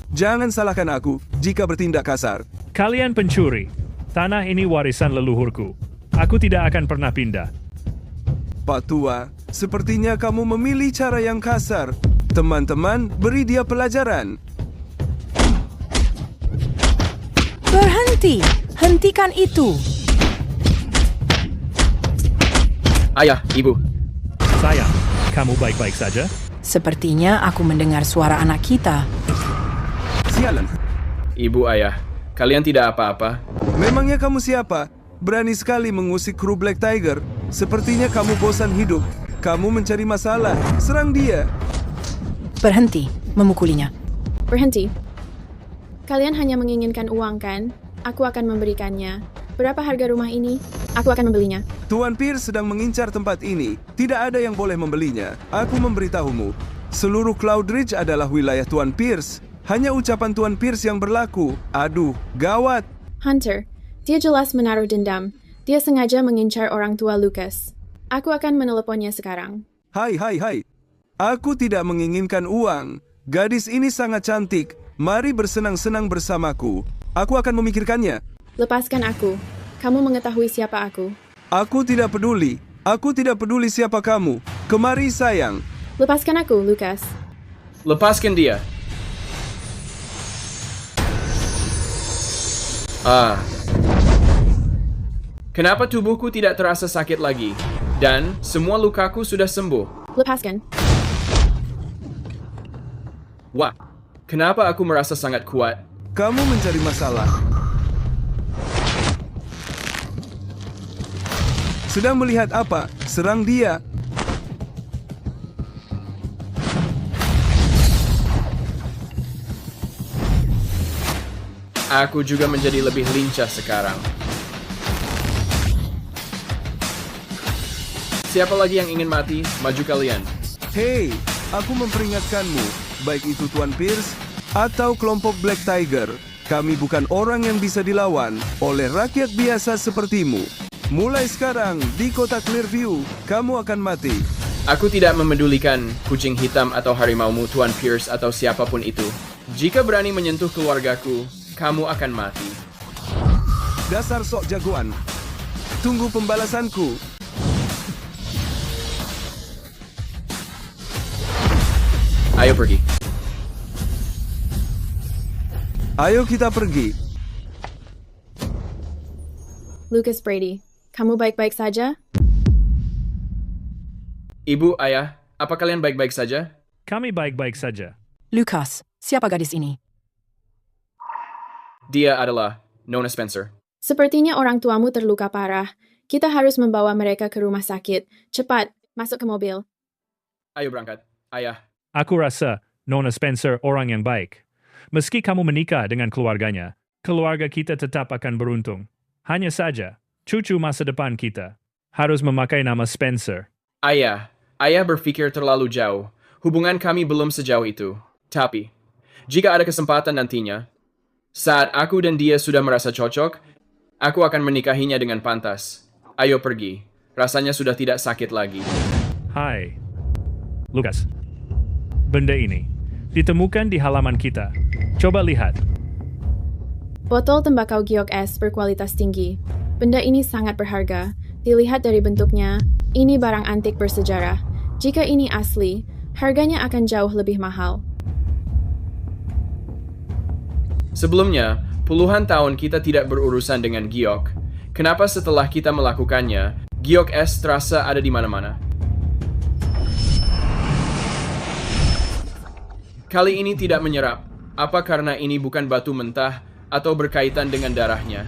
jangan salahkan aku jika bertindak kasar. Kalian pencuri. Tanah ini warisan leluhurku. Aku tidak akan pernah pindah. Pak Tua, sepertinya kamu memilih cara yang kasar. Teman-teman, beri dia pelajaran. Berhenti! Hentikan itu! Ayah, Ibu. Sayang, kamu baik-baik saja? Sepertinya aku mendengar suara anak kita. Sialan. Ibu, Ayah, kalian tidak apa-apa? Memangnya kamu siapa? Berani sekali mengusik kru Black Tiger. Sepertinya kamu bosan hidup. Kamu mencari masalah. Serang dia. Berhenti memukulinya. Berhenti. Kalian hanya menginginkan uang, kan? Aku akan memberikannya. Berapa harga rumah ini? Aku akan membelinya. Tuan Pierce sedang mengincar tempat ini. Tidak ada yang boleh membelinya. Aku memberitahumu. Seluruh Cloudridge adalah wilayah Tuan Pierce. Hanya ucapan Tuan Pierce yang berlaku. Aduh, gawat. Hunter, dia jelas menaruh dendam. Dia sengaja mengincar orang tua Lucas. Aku akan meneleponnya sekarang. Hai. Aku tidak menginginkan uang. Gadis ini sangat cantik. Mari bersenang-senang bersamaku. Aku akan memikirkannya. Lepaskan aku. Kamu mengetahui siapa aku. Aku tidak peduli. Aku tidak peduli siapa kamu. Kemari, sayang. Lepaskan aku, Lucas. Lepaskan dia. Kenapa tubuhku tidak terasa sakit lagi? Dan semua lukaku sudah sembuh. Lepaskan. Wah, kenapa aku merasa sangat kuat? Kamu mencari masalah. Sedang melihat apa? Serang dia. Aku juga menjadi lebih lincah sekarang. Siapa lagi yang ingin mati? Maju kalian. Hei, aku memperingatkanmu, baik itu Tuan Pierce atau kelompok Black Tiger, kami bukan orang yang bisa dilawan oleh rakyat biasa sepertimu. Mulai sekarang, di kota Clearview, kamu akan mati. Aku tidak memedulikan kucing hitam atau harimaumu, Tuan Pierce atau siapapun itu. Jika berani menyentuh keluargaku, kamu akan mati. Dasar sok jagoan. Tunggu pembalasanku. Ayo pergi. Ayo kita pergi. Lucas Brady, kamu baik-baik saja? Ibu, Ayah, apa kalian baik-baik saja? Kami baik-baik saja. Lucas, siapa gadis ini? Dia adalah Nona Spencer. Sepertinya orang tuamu terluka parah. Kita harus membawa mereka ke rumah sakit. Cepat, masuk ke mobil. Ayo berangkat, Ayah. Aku rasa Nona Spencer orang yang baik. Meski kamu menikah dengan keluarganya, keluarga kita tetap akan beruntung. Hanya saja, cucu masa depan kita harus memakai nama Spencer. Ayah berpikir terlalu jauh. Hubungan kami belum sejauh itu. Tapi, jika ada kesempatan nantinya, saat aku dan dia sudah merasa cocok, aku akan menikahinya dengan pantas. Ayo pergi. Rasanya sudah tidak sakit lagi. Hai, Lucas. Benda ini ditemukan di halaman kita. Coba lihat. Botol tembakau Giok S berkualitas tinggi. Benda ini sangat berharga. Dilihat dari bentuknya, ini barang antik bersejarah. Jika ini asli, harganya akan jauh lebih mahal. Sebelumnya, puluhan tahun kita tidak berurusan dengan Giok. Kenapa setelah kita melakukannya, Giok S terasa ada di mana-mana? Kali ini tidak menyerap. Apa karena ini bukan batu mentah atau berkaitan dengan darahnya?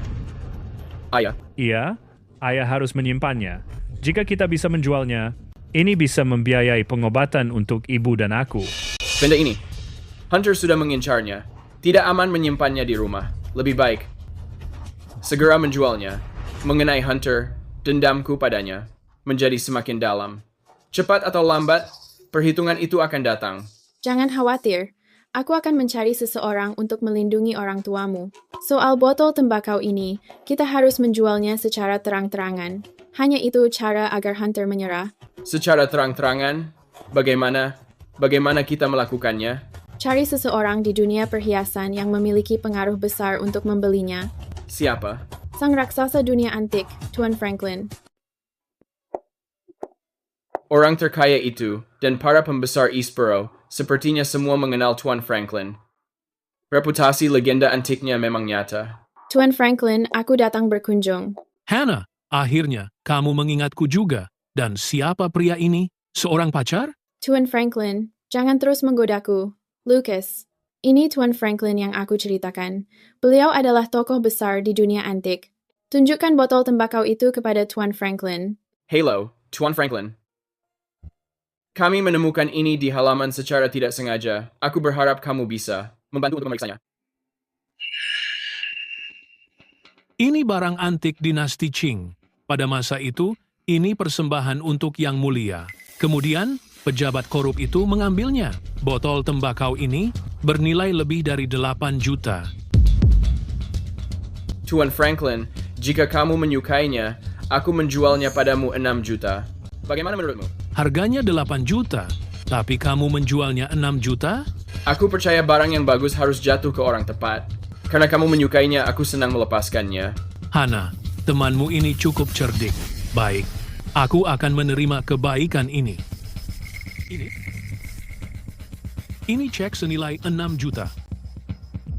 Ayah. Iya, Ayah harus menyimpannya. Jika kita bisa menjualnya, ini bisa membiayai pengobatan untuk ibu dan aku. Benda ini, Hunter sudah mengincarnya. Tidak aman menyimpannya di rumah. Lebih baik segera menjualnya. Mengenai Hunter, dendamku padanya menjadi semakin dalam. Cepat atau lambat, perhitungan itu akan datang. Jangan khawatir, aku akan mencari seseorang untuk melindungi orang tuamu. Soal botol tembakau ini, kita harus menjualnya secara terang-terangan. Hanya itu cara agar Hunter menyerah. Secara terang-terangan, bagaimana kita melakukannya? Cari seseorang di dunia perhiasan yang memiliki pengaruh besar untuk membelinya. Siapa? Sang raksasa dunia antik, Tuan Franklin. Orang terkaya itu dan para pembesar Eastboro sepertinya semua mengenal Tuan Franklin. Reputasi legenda antiknya memang nyata. Tuan Franklin, aku datang berkunjung. Hannah, akhirnya kamu mengingatku juga. Dan siapa pria ini? Seorang pacar? Tuan Franklin, jangan terus menggodaku. Lucas, ini Tuan Franklin yang aku ceritakan. Beliau adalah tokoh besar di dunia antik. Tunjukkan botol tembakau itu kepada Tuan Franklin. Halo, Tuan Franklin. Kami menemukan ini di halaman secara tidak sengaja. Aku berharap kamu bisa membantu untuk memeriksanya. Ini barang antik dinasti Qing. Pada masa itu, ini persembahan untuk Yang Mulia. Kemudian, pejabat korup itu mengambilnya. Botol tembakau ini bernilai lebih dari 8 juta. Tuan Franklin, jika kamu menyukainya, aku menjualnya padamu 6 juta. Bagaimana menurutmu? Harganya 8 juta, tapi kamu menjualnya 6 juta? Aku percaya barang yang bagus harus jatuh ke orang tepat. Karena kamu menyukainya, aku senang melepaskannya. Hannah, temanmu ini cukup cerdik. Baik, aku akan menerima kebaikan ini. Ini cek senilai 6 juta.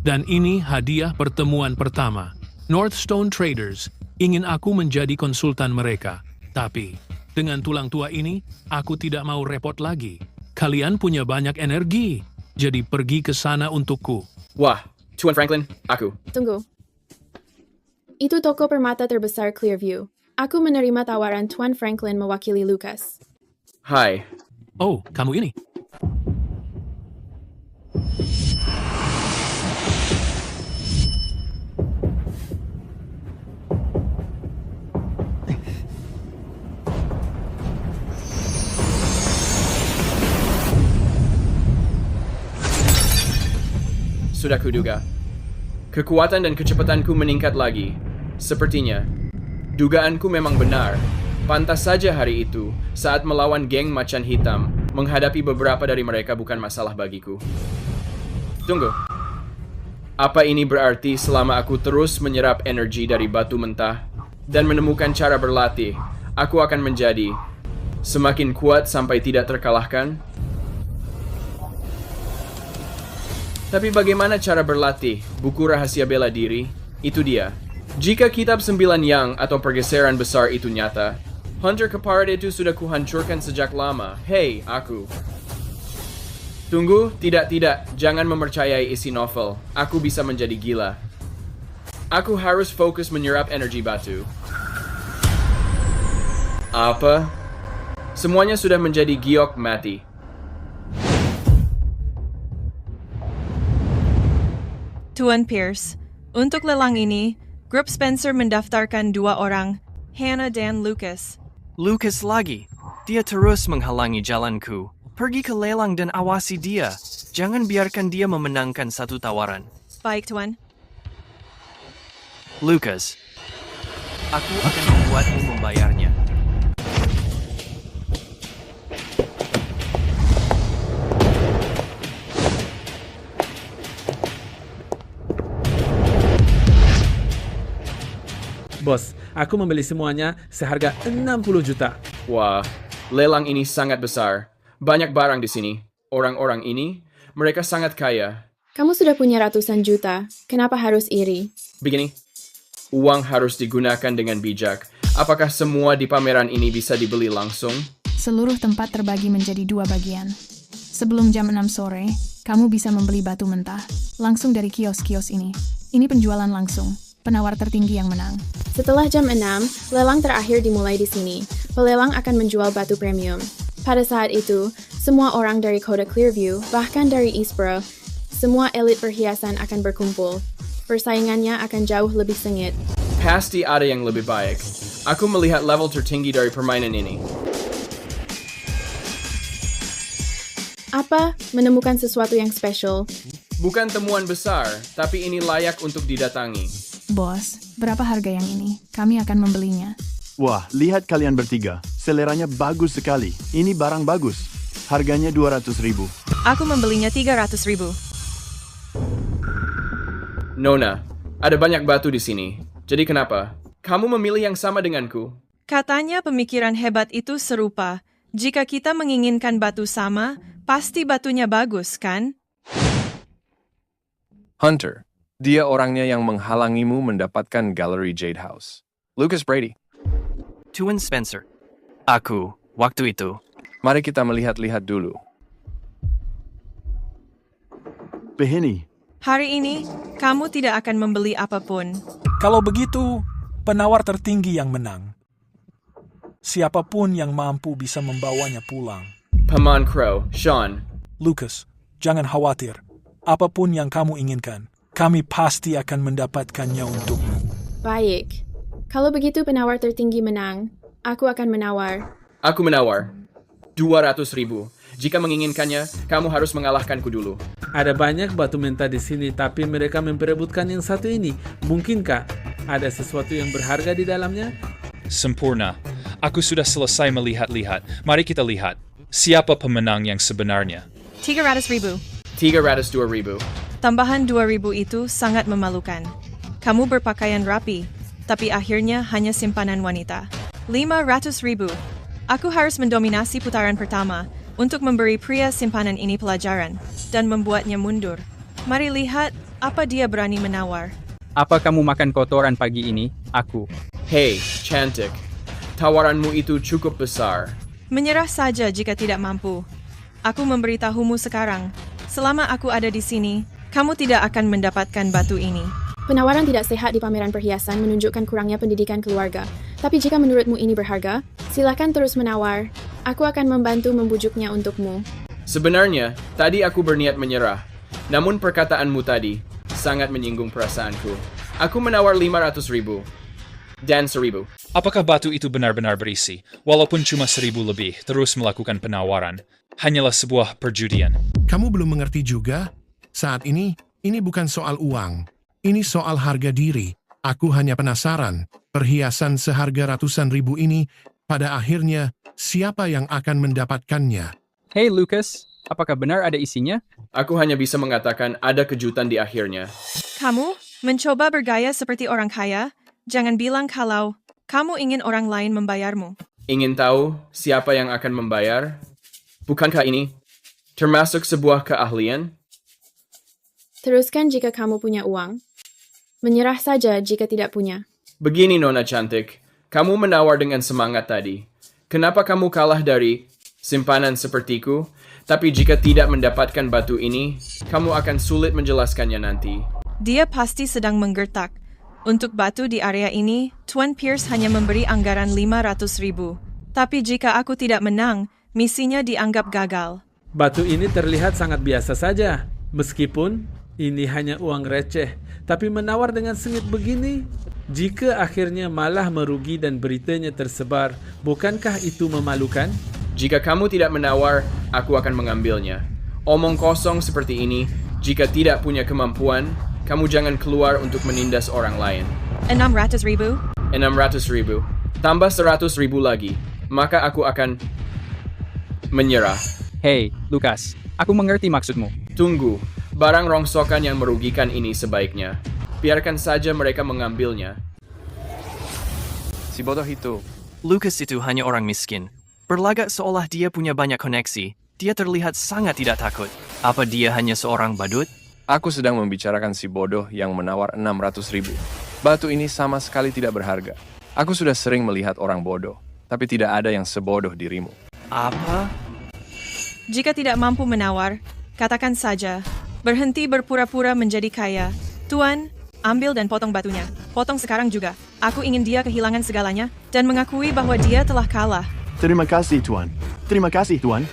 Dan ini hadiah pertemuan pertama. Northstone Traders ingin aku menjadi konsultan mereka. Tapi, dengan tulang tua ini, aku tidak mau repot lagi. Kalian punya banyak energi, jadi pergi ke sana untukku. Wah, Tuan Franklin, aku. Tunggu. Itu toko permata terbesar Clearview. Aku menerima tawaran Tuan Franklin mewakili Lucas. Hai. Oh, kamu ini. Sudah kuduga. Kekuatan dan kecepatanku meningkat lagi. Sepertinya, dugaanku memang benar. Pantas saja hari itu, saat melawan geng macan hitam, menghadapi beberapa dari mereka bukan masalah bagiku. Tunggu. Apa ini berarti selama aku terus menyerap energi dari batu mentah dan menemukan cara berlatih, aku akan menjadi semakin kuat sampai tidak terkalahkan? Tapi bagaimana cara berlatih? Buku rahasia bela diri? Itu dia. Jika kitab 9 yang atau pergeseran besar itu nyata, Hunter Keparat itu sudah kuhancurkan sejak lama. Hei, aku. Tunggu, tidak, jangan mempercayai isi novel. Aku bisa menjadi gila. Aku harus fokus menyerap energi batu. Apa? Semuanya sudah menjadi giok mati. Tuan Pierce, untuk lelang ini, grup Spencer mendaftarkan 2 orang, Hannah dan Lucas. Lucas lagi. Dia terus menghalangi jalanku. Pergi ke lelang dan awasi dia. Jangan biarkan dia memenangkan satu tawaran. Baik, Tuan. Lucas, aku akan membuatmu membayarnya. Bos, aku membeli semuanya seharga 60 juta. Wah, lelang ini sangat besar. Banyak barang di sini. Orang-orang ini, mereka sangat kaya. Kamu sudah punya ratusan juta. Kenapa harus iri? Begini, uang harus digunakan dengan bijak. Apakah semua di pameran ini bisa dibeli langsung? Seluruh tempat terbagi menjadi 2 bagian. Sebelum jam 6 sore, kamu bisa membeli batu mentah langsung dari kios-kios ini. Ini penjualan langsung. Penawar tertinggi yang menang. Setelah jam 6, lelang terakhir dimulai di sini. Pelelang akan menjual batu premium. Pada saat itu, semua orang dari kota Clearview, bahkan dari Eastboro, semua elit perhiasan akan berkumpul. Persaingannya akan jauh lebih sengit. Pasti ada yang lebih baik. Aku melihat level tertinggi dari permainan ini. Apa? Menemukan sesuatu yang spesial? Bukan temuan besar, tapi ini layak untuk didatangi. Bos, berapa harga yang ini? Kami akan membelinya. Wah, lihat kalian bertiga. Seleranya bagus sekali. Ini barang bagus. Harganya 200.000. Aku membelinya 300.000. Nona, ada banyak batu di sini. Jadi kenapa? Kamu memilih yang sama denganku. Katanya pemikiran hebat itu serupa. Jika kita menginginkan batu sama, pasti batunya bagus, kan? Hunter, dia orangnya yang menghalangimu mendapatkan Gallery Jade House. Lucas Brady. Tuan Spencer. Aku, waktu itu. Mari kita melihat-lihat dulu. Begini. Hari ini, kamu tidak akan membeli apapun. Kalau begitu, penawar tertinggi yang menang. Siapapun yang mampu bisa membawanya pulang. Paman Crow, Sean. Lucas, jangan khawatir. Apapun yang kamu inginkan, kami pasti akan mendapatkannya untukmu. Baik. Kalau begitu penawar tertinggi menang, aku akan menawar. Aku menawar 200.000. Jika menginginkannya, kamu harus mengalahkanku dulu. Ada banyak batu mentah di sini, tapi mereka memperebutkan yang satu ini. Mungkinkah ada sesuatu yang berharga di dalamnya? Sempurna. Aku sudah selesai melihat-lihat. Mari kita lihat. Siapa pemenang yang sebenarnya? 300.000. 302.000. Tambahan 2.000 itu sangat memalukan. Kamu berpakaian rapi, tapi akhirnya hanya simpanan wanita. 500.000. Aku harus mendominasi putaran pertama untuk memberi pria simpanan ini pelajaran dan membuatnya mundur. Mari lihat apa dia berani menawar. Apa kamu makan kotoran pagi ini? Aku. Hei, cantik. Tawaranmu itu cukup besar. Menyerah saja jika tidak mampu. Aku memberitahumu sekarang, selama aku ada di sini, kamu tidak akan mendapatkan batu ini. Penawaran tidak sehat di pameran perhiasan menunjukkan kurangnya pendidikan keluarga. Tapi jika menurutmu ini berharga, silakan terus menawar. Aku akan membantu membujuknya untukmu. Sebenarnya, tadi aku berniat menyerah. Namun perkataanmu tadi sangat menyinggung perasaanku. Aku menawar 500.000. Dan 1.000. Apakah batu itu benar-benar berisi? Walaupun cuma 1.000 lebih, terus melakukan penawaran. Hanyalah sebuah perjudian. Kamu belum mengerti juga? Saat ini bukan soal uang. Ini soal harga diri. Aku hanya penasaran, perhiasan seharga ratusan ribu ini, pada akhirnya, siapa yang akan mendapatkannya? Hey Lucas, apakah benar ada isinya? Aku hanya bisa mengatakan ada kejutan di akhirnya. Kamu mencoba bergaya seperti orang kaya? Jangan bilang kalau kamu ingin orang lain membayarmu. Ingin tahu siapa yang akan membayar? Bukankah ini termasuk sebuah keahlian? Teruskan jika kamu punya uang. Menyerah saja jika tidak punya. Begini Nona cantik, kamu menawar dengan semangat tadi. Kenapa kamu kalah dari simpanan sepertiku? Tapi jika tidak mendapatkan batu ini, kamu akan sulit menjelaskannya nanti. Dia pasti sedang menggertak. Untuk batu di area ini, Tuan Pierce hanya memberi anggaran 500.000. Tapi jika aku tidak menang, misinya dianggap gagal. Batu ini terlihat sangat biasa saja. Meskipun ini hanya uang receh. Tapi menawar dengan sengit begini, jika akhirnya malah merugi dan beritanya tersebar, bukankah itu memalukan? Jika kamu tidak menawar, aku akan mengambilnya. Omong kosong seperti ini, jika tidak punya kemampuan, kamu jangan keluar untuk menindas orang lain. 600.000? 600.000. Tambah 100.000 lagi, maka aku akan menyerah. Hey, Lucas, aku mengerti maksudmu. Tunggu, barang rongsokan yang merugikan ini sebaiknya. Biarkan saja mereka mengambilnya. Si bodoh itu. Lucas itu hanya orang miskin. Berlagak seolah dia punya banyak koneksi. Dia terlihat sangat tidak takut. Apa dia hanya seorang badut? Aku sedang membicarakan si bodoh yang menawar 600.000. Batu ini sama sekali tidak berharga. Aku sudah sering melihat orang bodoh, tapi tidak ada yang sebodoh dirimu. Apa? Jika tidak mampu menawar, katakan saja, berhenti berpura-pura menjadi kaya. Tuan, ambil dan potong batunya. Potong sekarang juga. Aku ingin dia kehilangan segalanya dan mengakui bahwa dia telah kalah. Terima kasih, Tuan. Terima kasih, Tuan.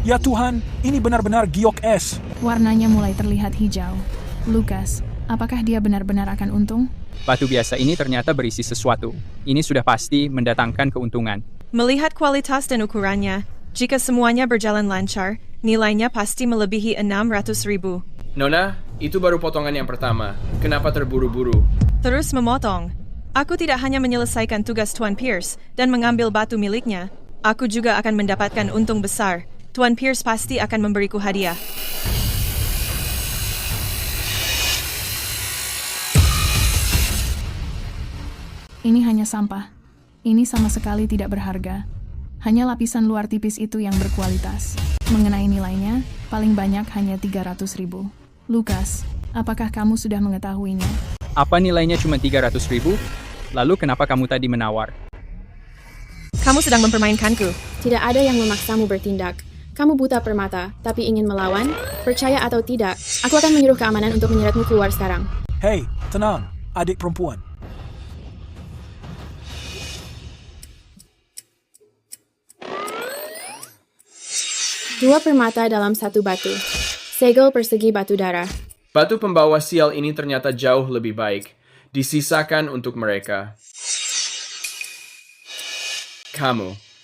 Ya Tuhan, ini benar-benar giok es. Warnanya mulai terlihat hijau. Lukas, apakah dia benar-benar akan untung? Batu biasa ini ternyata berisi sesuatu. Ini sudah pasti mendatangkan keuntungan. Melihat kualitas dan ukurannya, jika semuanya berjalan lancar, nilainya pasti melebihi 600.000. Nona, itu baru potongan yang pertama. Kenapa terburu-buru? Terus memotong. Aku tidak hanya menyelesaikan tugas Tuan Pierce dan mengambil batu miliknya, aku juga akan mendapatkan untung besar. Tuan Pierce pasti akan memberiku hadiah. Ini hanya sampah. Ini sama sekali tidak berharga. Hanya lapisan luar tipis itu yang berkualitas. Mengenai nilainya, paling banyak hanya 300.000. Lukas, apakah kamu sudah mengetahuinya? Apa nilainya cuma 300.000? Lalu kenapa kamu tadi menawar? Kamu sedang mempermainkanku. Tidak ada yang memaksamu bertindak. Kamu buta permata, tapi ingin melawan? Percaya atau tidak, aku akan menyuruh keamanan untuk menyeretmu keluar sekarang. Hei, tenang, adik perempuan. Dua permata dalam satu batu. Segel persegi batu darah. Batu pembawa sial ini ternyata jauh lebih baik. Disisakan untuk mereka.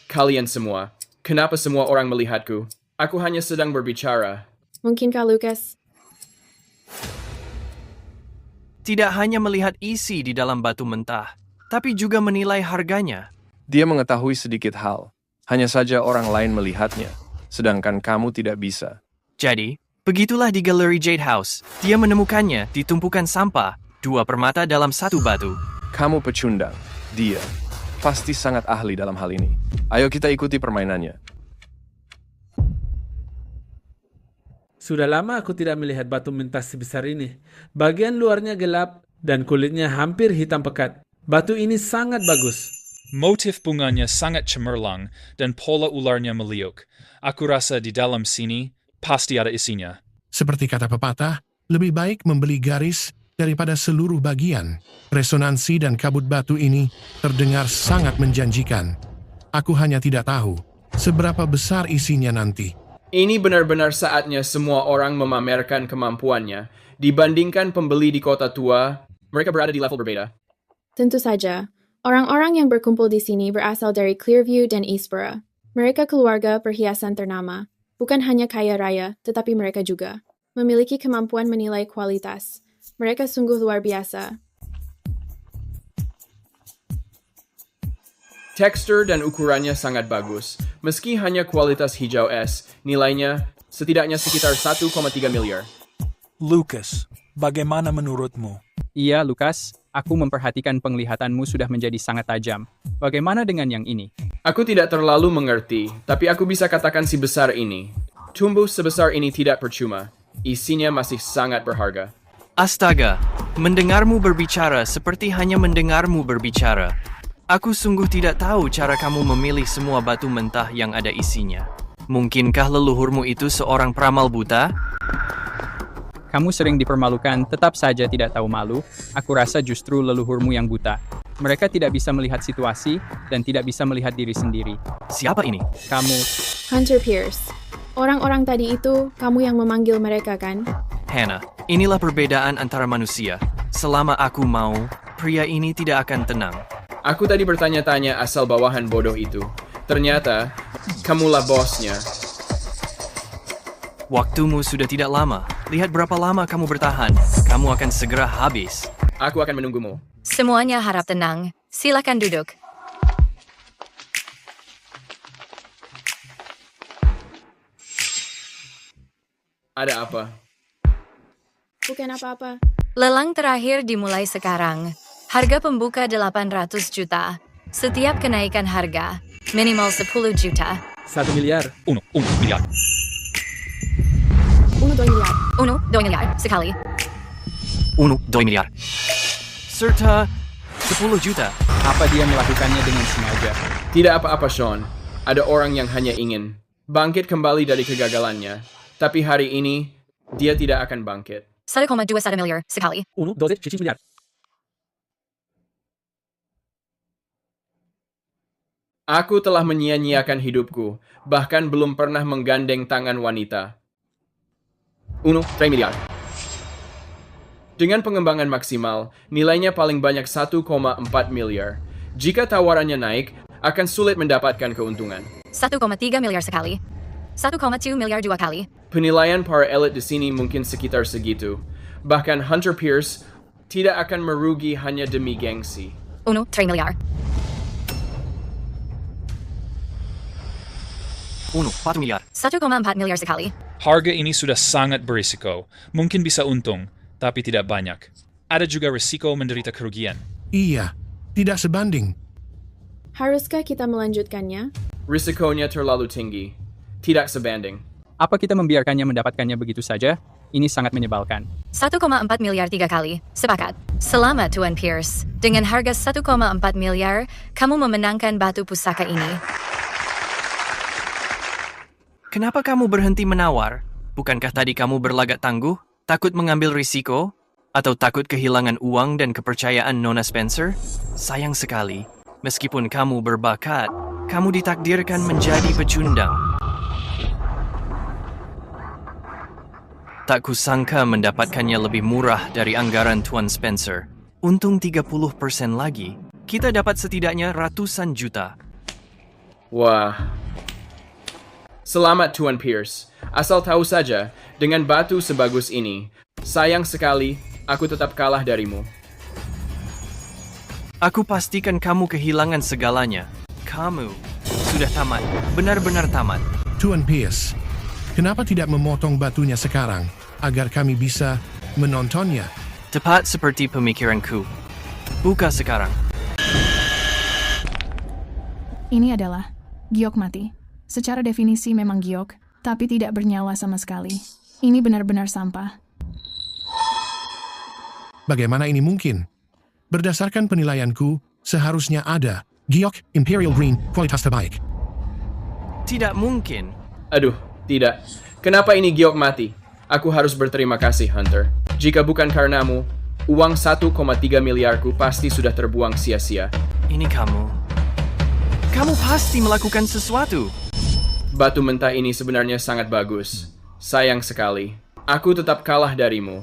Kalian semua. Kenapa semua orang melihatku? Aku hanya sedang berbicara. Mungkinkah Lukas? Tidak hanya melihat isi di dalam batu mentah, tapi juga menilai harganya. Dia mengetahui sedikit hal. Hanya saja orang lain melihatnya, sedangkan kamu tidak bisa. Jadi, begitulah di Galeri Jade House. Dia menemukannya di tumpukan sampah, 2 permata dalam 1 batu. Kamu pecundang. Dia pasti sangat ahli dalam hal ini. Ayo kita ikuti permainannya. Sudah lama aku tidak melihat batu mentah sebesar ini. Bagian luarnya gelap dan kulitnya hampir hitam pekat. Batu ini sangat bagus. Motif bunganya sangat cemerlang dan pola ularnya meliuk. Aku rasa di dalam sini pasti ada isinya. Seperti kata pepatah, lebih baik membeli garis daripada seluruh bagian. Resonansi dan kabut batu ini terdengar sangat menjanjikan. Aku hanya tidak tahu seberapa besar isinya nanti. Ini benar-benar saatnya semua orang memamerkan kemampuannya. Dibandingkan pembeli di kota tua, mereka berada di level berbeda. Tentu saja, orang-orang yang berkumpul di sini berasal dari Clearview dan Eastborough. Mereka keluarga perhiasan ternama. Bukan hanya kaya raya, tetapi mereka juga memiliki kemampuan menilai kualitas. Mereka sungguh luar biasa. Tekstur dan ukurannya sangat bagus. Meski hanya kualitas hijau es, nilainya setidaknya sekitar 1,3 miliar. Lukas, bagaimana menurutmu? Iya, Lukas. Aku memperhatikan penglihatanmu sudah menjadi sangat tajam. Bagaimana dengan yang ini? Aku tidak terlalu mengerti, tapi aku bisa katakan si besar ini. Tumbuh sebesar ini tidak percuma. Isinya masih sangat berharga. Astaga, mendengarmu berbicara seperti hanya mendengarmu berbicara. Aku sungguh tidak tahu cara kamu memilih semua batu mentah yang ada isinya. Mungkinkah leluhurmu itu seorang peramal buta? Kamu sering dipermalukan, tetap saja tidak tahu malu. Aku rasa justru leluhurmu yang buta. Mereka tidak bisa melihat situasi dan tidak bisa melihat diri sendiri. Siapa ini? Kamu. Hunter Pierce. Orang-orang tadi itu, kamu yang memanggil mereka kan? Hannah, inilah perbedaan antara manusia. Selama aku mau, pria ini tidak akan tenang. Aku tadi bertanya-tanya asal bawahan bodoh itu. Ternyata, kamulah bosnya. Waktumu sudah tidak lama. Lihat berapa lama kamu bertahan. Kamu akan segera habis. Aku akan menunggumu. Semuanya harap tenang. Silakan duduk. Ada apa? Bukan apa-apa. Lelang terakhir dimulai sekarang. Harga pembuka 800 juta. Setiap kenaikan harga, minimal 10 juta. 1 miliar. 1 miliar. 2 miliar. 2 miliar, sekali. 2 miliar. Serta 10 juta. Apa dia melakukannya dengan sengaja? Tidak apa-apa, Sean. Ada orang yang hanya ingin bangkit kembali dari kegagalannya. Tapi hari ini, dia tidak akan bangkit. 1,21 miliar, sekali. 1,12 miliar. Aku telah menyia-nyiakan hidupku, bahkan belum pernah menggandeng tangan wanita. 1 miliar. Dengan pengembangan maksimal, nilainya paling banyak 1,4 miliar. Jika tawarannya naik, akan sulit mendapatkan keuntungan. 1,3 miliar sekali. 1,2 miliar 2 kali. Penilaian para elit di sini mungkin sekitar segitu. Bahkan Hunter Pierce tidak akan merugi hanya demi gengsi. 1 miliar. 4 miliar. 1,4 miliar sekali. Harga ini sudah sangat berisiko. Mungkin bisa untung, tapi tidak banyak. Ada juga risiko menderita kerugian. Iya, tidak sebanding. Haruskah kita melanjutkannya? Risikonya terlalu tinggi. Tidak sebanding. Apa kita membiarkannya mendapatkannya begitu saja? Ini sangat menyebalkan. 1,4 miliar 3 kali. Sepakat. Selamat Tuan Pierce. Dengan harga 1,4 miliar, kamu memenangkan batu pusaka ini. Kenapa kamu berhenti menawar? Bukankah tadi kamu berlagak tangguh? Takut mengambil risiko? Atau takut kehilangan uang dan kepercayaan Nona Spencer? Sayang sekali, meskipun kamu berbakat, kamu ditakdirkan menjadi pecundang. Tak kusangka mendapatkannya lebih murah dari anggaran Tuan Spencer. Untung 30% lagi, kita dapat setidaknya ratusan juta. Wah. Selamat Tuan Pierce. Asal tahu saja, dengan batu sebagus ini, sayang sekali, aku tetap kalah darimu. Aku pastikan kamu kehilangan segalanya. Kamu sudah tamat, benar-benar tamat. Tuan Pierce, kenapa tidak memotong batunya sekarang, agar kami bisa menontonnya? Tepat seperti pemikiranku. Buka sekarang. Ini adalah giok mati. Secara definisi memang giok, tapi tidak bernyawa sama sekali. Ini benar-benar sampah. Bagaimana ini mungkin? Berdasarkan penilaianku, seharusnya ada giok Imperial Green kualitas terbaik. Tidak mungkin. Aduh, tidak. Kenapa ini giok mati? Aku harus berterima kasih, Hunter. Jika bukan karenamu, uang 1,3 miliarku pasti sudah terbuang sia-sia. Ini kamu. Kamu pasti melakukan sesuatu. Batu mentah ini sebenarnya sangat bagus. Sayang sekali. Aku tetap kalah darimu.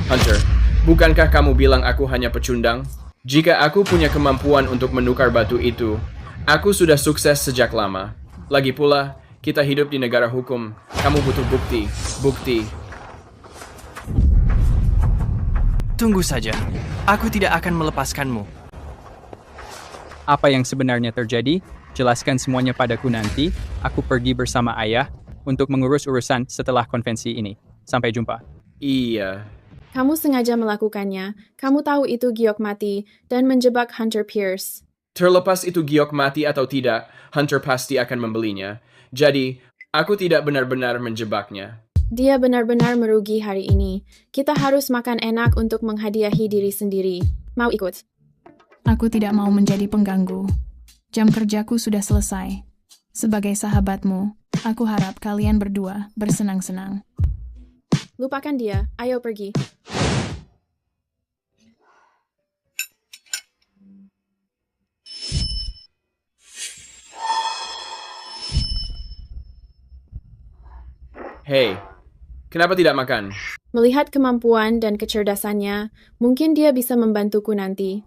Hunter, bukankah kamu bilang aku hanya pecundang? Jika aku punya kemampuan untuk menukar batu itu, aku sudah sukses sejak lama. Lagi pula, kita hidup di negara hukum. Kamu butuh bukti. Bukti. Tunggu saja. Aku tidak akan melepaskanmu. Apa yang sebenarnya terjadi? Jelaskan semuanya padaku nanti. Aku pergi bersama ayah untuk mengurus urusan setelah konvensi ini. Sampai jumpa. Iya. Kamu sengaja melakukannya. Kamu tahu itu giok mati dan menjebak Hunter Pierce. Terlepas itu giok mati atau tidak, Hunter pasti akan membelinya. Jadi, aku tidak benar-benar menjebaknya. Dia benar-benar merugi hari ini. Kita harus makan enak untuk menghadiahi diri sendiri. Mau ikut? Aku tidak mau menjadi pengganggu. Jam kerjaku sudah selesai. Sebagai sahabatmu, aku harap kalian berdua bersenang-senang. Lupakan dia. Ayo pergi. Hei, kenapa tidak makan? Melihat kemampuan dan kecerdasannya, mungkin dia bisa membantuku nanti.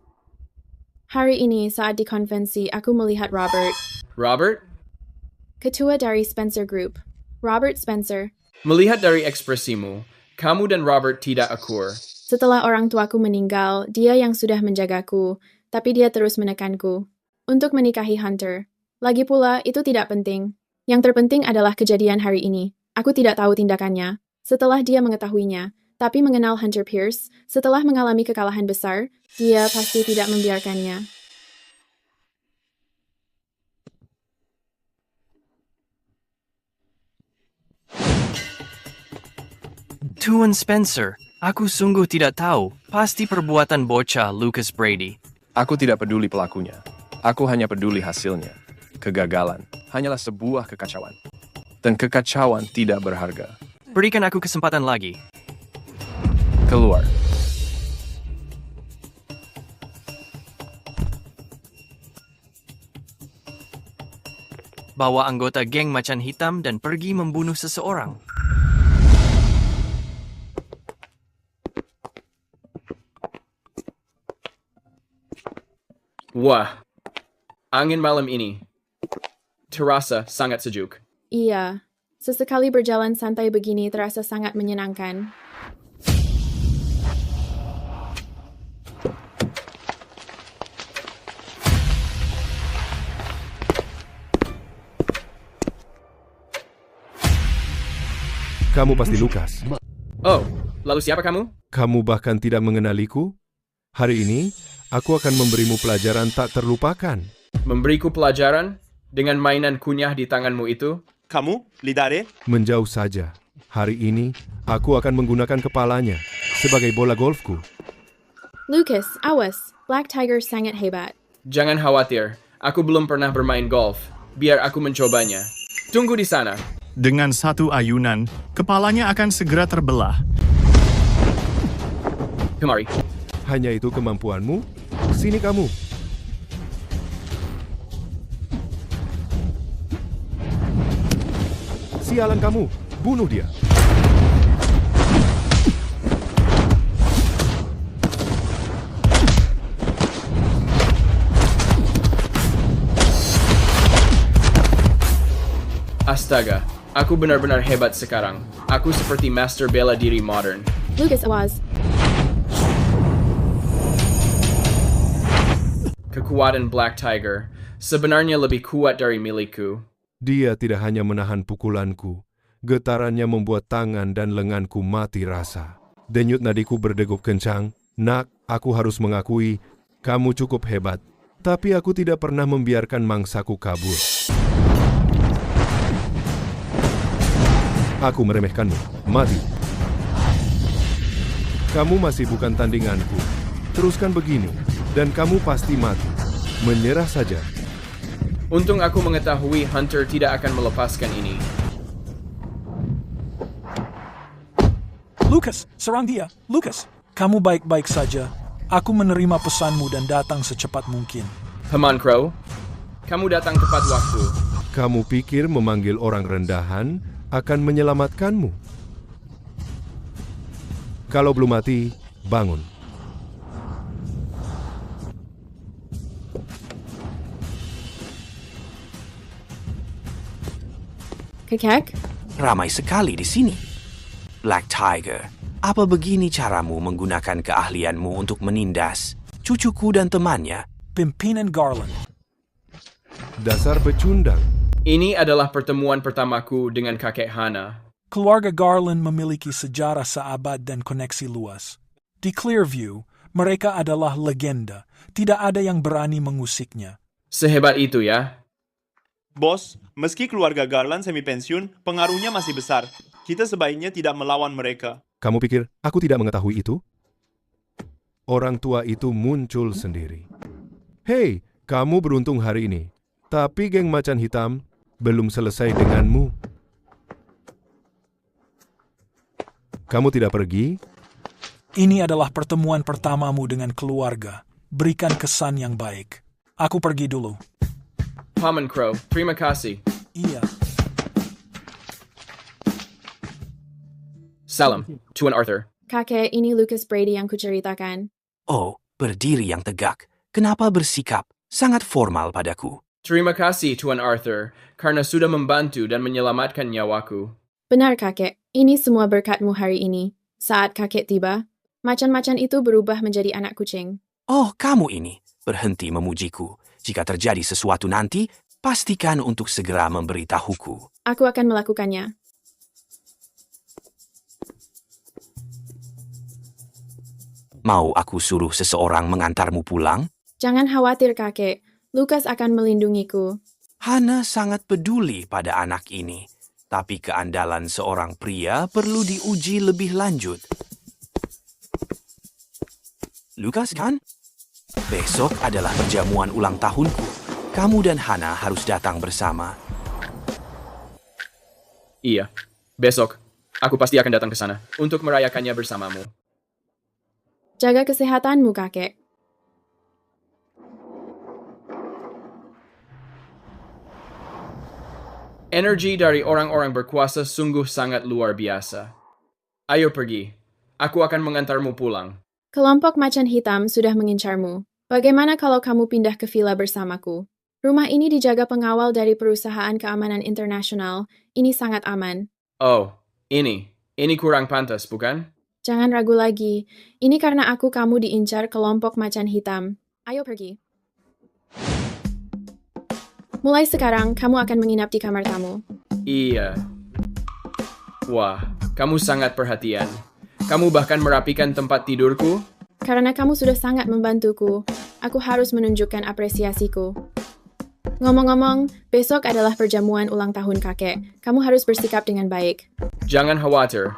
Hari ini saat di konvensi, aku melihat Robert. Robert? Ketua dari Spencer Group. Robert Spencer. Melihat dari ekspresimu, kamu dan Robert tidak akur. Setelah orang tuaku meninggal, dia yang sudah menjagaku, tapi dia terus menekanku untuk menikahi Hunter. Lagi pula, itu tidak penting. Yang terpenting adalah kejadian hari ini. Aku tidak tahu tindakannya. Setelah dia mengetahuinya, tapi mengenal Hunter Pierce, setelah mengalami kekalahan besar, dia pasti tidak membiarkannya. Tuan Spencer, aku sungguh tidak tahu. Pasti perbuatan bocah Lucas Brady. Aku tidak peduli pelakunya. Aku hanya peduli hasilnya. Kegagalan hanyalah sebuah kekacauan. Dan kekacauan tidak berharga. Berikan aku kesempatan lagi. Keluar. bawa anggota geng macan hitam dan pergi membunuh seseorang. Wah, angin malam ini terasa sangat sejuk. Iya, sesekali berjalan santai begini terasa sangat menyenangkan. Kamu pasti Lukas. Oh, lalu siapa kamu? Kamu bahkan tidak mengenaliku? Hari ini, aku akan memberimu pelajaran tak terlupakan. Memberiku pelajaran dengan mainan kunyah di tanganmu itu? Kamu, Lidare? Menjauh saja. Hari ini, aku akan menggunakan kepalanya sebagai bola golfku. Lucas, awas. Black Tiger sangat hebat. Jangan khawatir, aku belum pernah bermain golf. Biar aku mencobanya. Tunggu di sana. Dengan satu ayunan, kepalanya akan segera terbelah. Kemari. Hanya itu kemampuanmu? Sini kamu. Sialan kamu, bunuh dia. Astaga, aku benar-benar hebat sekarang. Aku seperti master bela diri modern. Lucas, awas. Kekuatan Black Tiger sebenarnya lebih kuat dari milikku. Dia tidak hanya menahan pukulanku, getarannya membuat tangan dan lenganku mati rasa. Denyut nadiku berdegup kencang. Nak, aku harus mengakui, kamu cukup hebat. Tapi aku tidak pernah membiarkan mangsaku kabur. Aku meremehkanmu. Mati. Kamu masih bukan tandinganku. Teruskan begini, dan kamu pasti mati. Menyerah saja. Untung aku mengetahui Hunter tidak akan melepaskan ini. Lucas, serang dia. Lucas, kamu baik-baik saja. Aku menerima pesanmu dan datang secepat mungkin. Paman Crow, kamu datang tepat waktu. Kamu pikir memanggil orang rendahan akan menyelamatkanmu? Kalau belum mati, bangun. Kakek? Ramai sekali di sini. Black Tiger, apa begini caramu menggunakan keahlianmu untuk menindas cucuku dan temannya? Pimpinan Garland. Dasar pecundang. Ini adalah pertemuan pertamaku dengan kakek Hana. Keluarga Garland memiliki sejarah seabad dan koneksi luas. Di Clearview, mereka adalah legenda. Tidak ada yang berani mengusiknya. Sehebat itu ya? Bos, meski keluarga Garland semi-pensiun, pengaruhnya masih besar. Kita sebaiknya tidak melawan mereka. Kamu pikir aku tidak mengetahui itu? Orang tua itu muncul sendiri. Hei, kamu beruntung hari ini. Tapi geng macan hitam belum selesai denganmu. Kamu tidak pergi? Ini adalah pertemuan pertamamu dengan keluarga. Berikan kesan yang baik. Aku pergi dulu. Paman Crow, terima kasih. Iya. Salam, Tuan Arthur. Kakek, ini Lucas Brady yang kuceritakan. Oh, berdiri yang tegak. Kenapa bersikap sangat formal padaku? Terima kasih, Tuan Arthur, karena sudah membantu dan menyelamatkan nyawaku. Benar, kakek. Ini semua berkatmu hari ini. Saat kakek tiba, macan-macan itu berubah menjadi anak kucing. Oh, kamu ini. Berhenti memujiku. Jika terjadi sesuatu nanti, pastikan untuk segera memberitahuku. Aku akan melakukannya. Mau aku suruh seseorang mengantarmu pulang? Jangan khawatir, kakek. Lucas akan melindungiku. Hana sangat peduli pada anak ini. Tapi keandalan seorang pria perlu diuji lebih lanjut. Lucas, kan? Besok adalah perjamuan ulang tahunku. Kamu dan Hana harus datang bersama. Iya, besok. Aku pasti akan datang ke sana untuk merayakannya bersamamu. Jaga kesehatanmu, kakek. Energi dari orang-orang berkuasa sungguh sangat luar biasa. Ayo pergi. Aku akan mengantarmu pulang. Kelompok macan hitam sudah mengincarmu. Bagaimana kalau kamu pindah ke villa bersamaku? Rumah ini dijaga pengawal dari perusahaan keamanan internasional. Ini sangat aman. Oh, ini kurang pantas, bukan? Jangan ragu lagi. Ini karena kamu diincar kelompok macan hitam. Ayo pergi. Mulai sekarang, kamu akan menginap di kamar tamu. Iya. Wah, kamu sangat perhatian. Kamu bahkan merapikan tempat tidurku? Karena kamu sudah sangat membantuku, aku harus menunjukkan apresiasiku. Ngomong-ngomong, besok adalah perjamuan ulang tahun kakek. Kamu harus bersikap dengan baik. Jangan khawatir.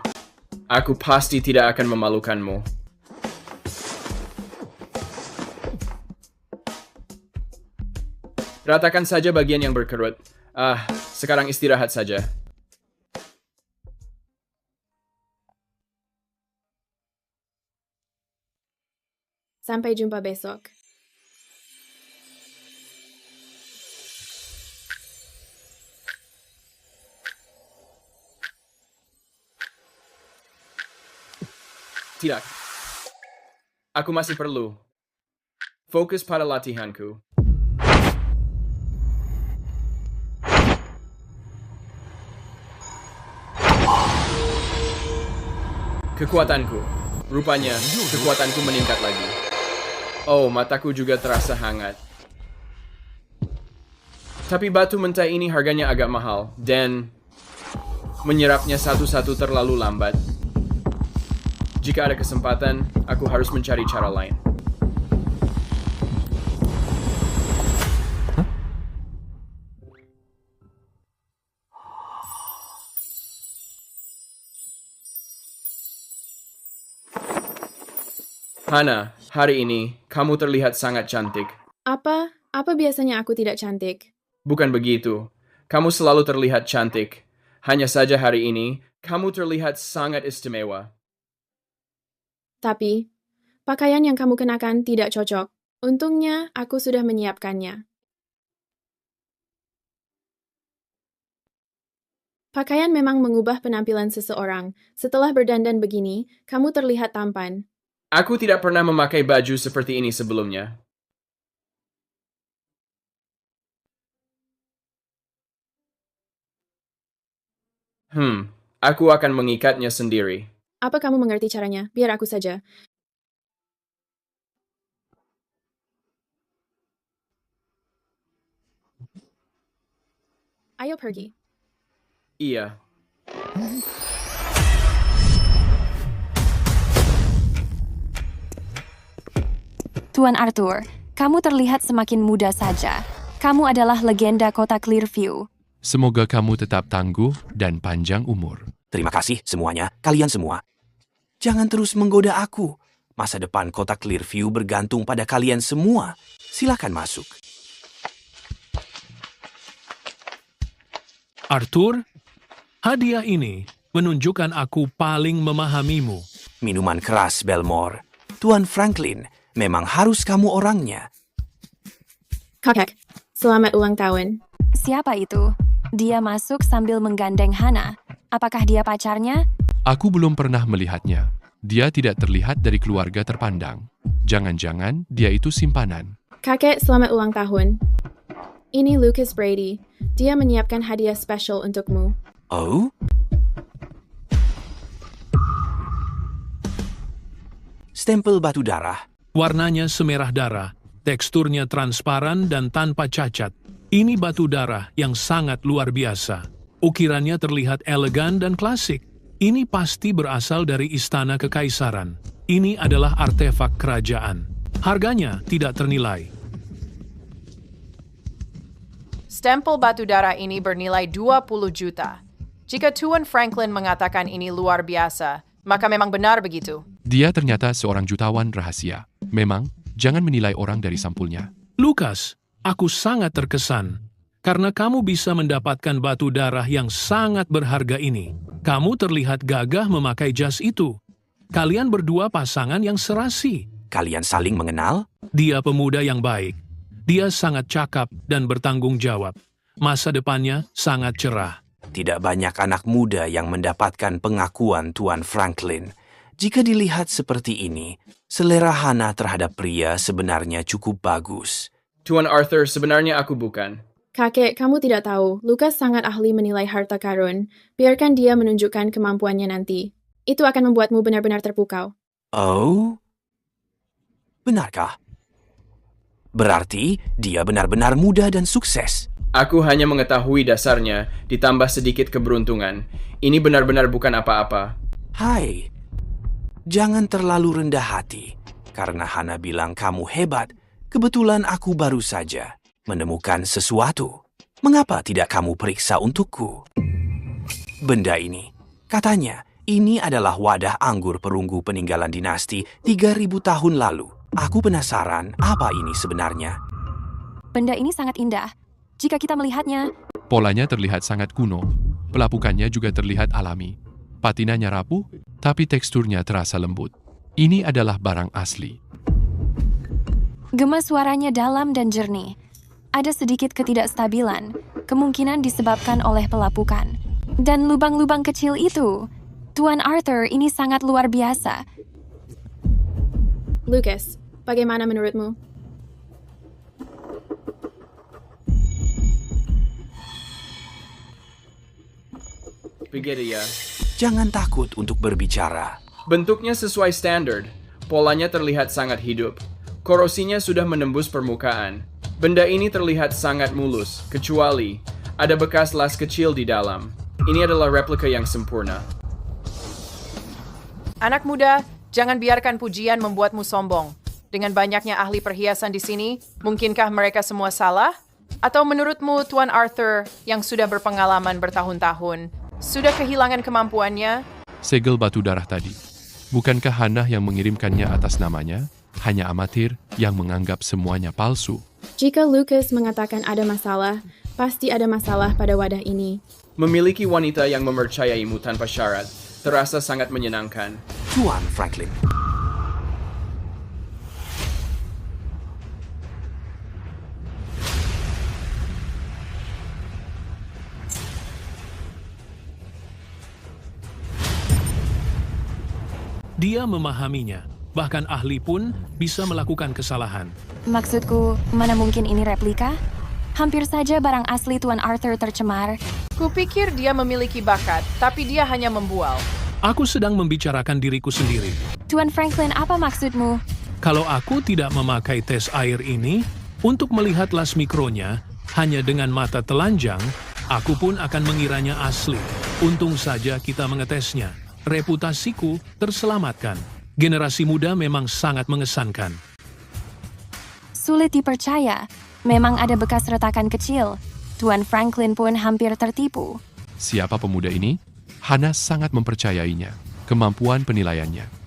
Aku pasti tidak akan memalukanmu. Ratakan saja bagian yang berkerut. Sekarang istirahat saja. Sampai jumpa besok. Tidak. Aku masih perlu. Fokus pada latihanku. Kekuatanku. Rupanya, kekuatanku meningkat lagi. Oh, mataku juga terasa hangat. Tapi batu mentah ini harganya agak mahal, dan menyerapnya satu-satu terlalu lambat. Jika ada kesempatan, aku harus mencari cara lain. Hana, hari ini kamu terlihat sangat cantik. Apa biasanya aku tidak cantik? Bukan begitu. Kamu selalu terlihat cantik. Hanya saja hari ini, kamu terlihat sangat istimewa. Tapi, pakaian yang kamu kenakan tidak cocok. Untungnya, aku sudah menyiapkannya. Pakaian memang mengubah penampilan seseorang. Setelah berdandan begini, kamu terlihat tampan. Aku tidak pernah memakai baju seperti ini sebelumnya. Aku akan mengikatnya sendiri. Apa kamu mengerti caranya? Biar aku saja. Ayo pergi. Iya. Tuan Arthur, kamu terlihat semakin muda saja. Kamu adalah legenda kota Clearview. Semoga kamu tetap tangguh dan panjang umur. Terima kasih semuanya, kalian semua. Jangan terus menggoda aku. Masa depan kota Clearview bergantung pada kalian semua. Silakan masuk. Arthur, hadiah ini menunjukkan aku paling memahamimu. Minuman keras, Belmore. Tuan Franklin, memang harus kamu orangnya. Kakek, selamat ulang tahun. Siapa itu? Dia masuk sambil menggandeng Hana. Apakah dia pacarnya? Aku belum pernah melihatnya. Dia tidak terlihat dari keluarga terpandang. Jangan-jangan dia itu simpanan. Kakek, selamat ulang tahun. Ini Lucas Brady. Dia menyiapkan hadiah spesial untukmu. Oh? Stempel batu darah. Warnanya semerah darah, teksturnya transparan dan tanpa cacat. Ini batu darah yang sangat luar biasa. Ukirannya terlihat elegan dan klasik. Ini pasti berasal dari istana kekaisaran. Ini adalah artefak kerajaan. Harganya tidak ternilai. Stempel batu darah ini bernilai 20 juta. Jika Tuan Franklin mengatakan ini luar biasa, maka memang benar begitu. Dia ternyata seorang jutawan rahasia. Memang, jangan menilai orang dari sampulnya. Lucas, aku sangat terkesan karena kamu bisa mendapatkan batu darah yang sangat berharga ini. Kamu terlihat gagah memakai jas itu. Kalian berdua pasangan yang serasi. Kalian saling mengenal? Dia pemuda yang baik. Dia sangat cakap dan bertanggung jawab. Masa depannya sangat cerah. Tidak banyak anak muda yang mendapatkan pengakuan Tuan Franklin. Jika dilihat seperti ini, selera Hana terhadap pria sebenarnya cukup bagus. Tuan Arthur, sebenarnya aku bukan. Kakek, kamu tidak tahu, Lucas sangat ahli menilai harta karun. Biarkan dia menunjukkan kemampuannya nanti. Itu akan membuatmu benar-benar terpukau. Oh? Benarkah? Berarti dia benar-benar muda dan sukses. Aku hanya mengetahui dasarnya, ditambah sedikit keberuntungan. Ini benar-benar bukan apa-apa. Hai, jangan terlalu rendah hati. Karena Hana bilang kamu hebat, kebetulan aku baru saja menemukan sesuatu. Mengapa tidak kamu periksa untukku? Benda ini, katanya, ini adalah wadah anggur perunggu peninggalan dinasti 3.000 tahun lalu. Aku penasaran apa ini sebenarnya. Benda ini sangat indah. Jika kita melihatnya, Polanya terlihat sangat kuno. Pelapukannya juga terlihat alami. Patinanya rapuh, tapi teksturnya terasa lembut. Ini adalah barang asli. gema suaranya dalam dan jernih. Ada sedikit ketidakstabilan, kemungkinan disebabkan oleh pelapukan. Dan lubang-lubang kecil itu, Tuan Arthur, ini sangat luar biasa. Lucas, bagaimana menurutmu? Begitu ya. Jangan takut untuk berbicara. Bentuknya sesuai standar. Polanya terlihat sangat hidup. Korosinya sudah menembus permukaan. Benda ini terlihat sangat mulus, kecuali ada bekas las kecil di dalam. Ini adalah replika yang sempurna. Anak muda, jangan biarkan pujian membuatmu sombong. Dengan banyaknya ahli perhiasan di sini, mungkinkah mereka semua salah? Atau menurutmu Tuan Arthur yang sudah berpengalaman bertahun-tahun, sudah kehilangan kemampuannya? Segel batu darah tadi. Bukankah Hana yang mengirimkannya atas namanya? Hanya amatir yang menganggap semuanya palsu. Jika Lucas mengatakan ada masalah, pasti ada masalah pada wadah ini. Memiliki wanita yang mempercayaimu tanpa syarat terasa sangat menyenangkan. Tuan Franklin. Dia memahaminya. Bahkan ahli pun bisa melakukan kesalahan. Maksudku, mana mungkin ini replika? Hampir saja barang asli Tuan Arthur tercemar. Kupikir dia memiliki bakat, tapi dia hanya membual. Aku sedang membicarakan diriku sendiri. Tuan Franklin, apa maksudmu? Kalau aku tidak memakai tes air ini, untuk melihat las mikronya, hanya dengan mata telanjang, aku pun akan mengiranya asli. Untung saja kita mengetesnya. Reputasiku terselamatkan. Generasi muda memang sangat mengesankan. Sulit dipercaya. Memang ada bekas retakan kecil. Tuan Franklin pun hampir tertipu. Siapa pemuda ini? Hana sangat mempercayainya. Kemampuan penilaiannya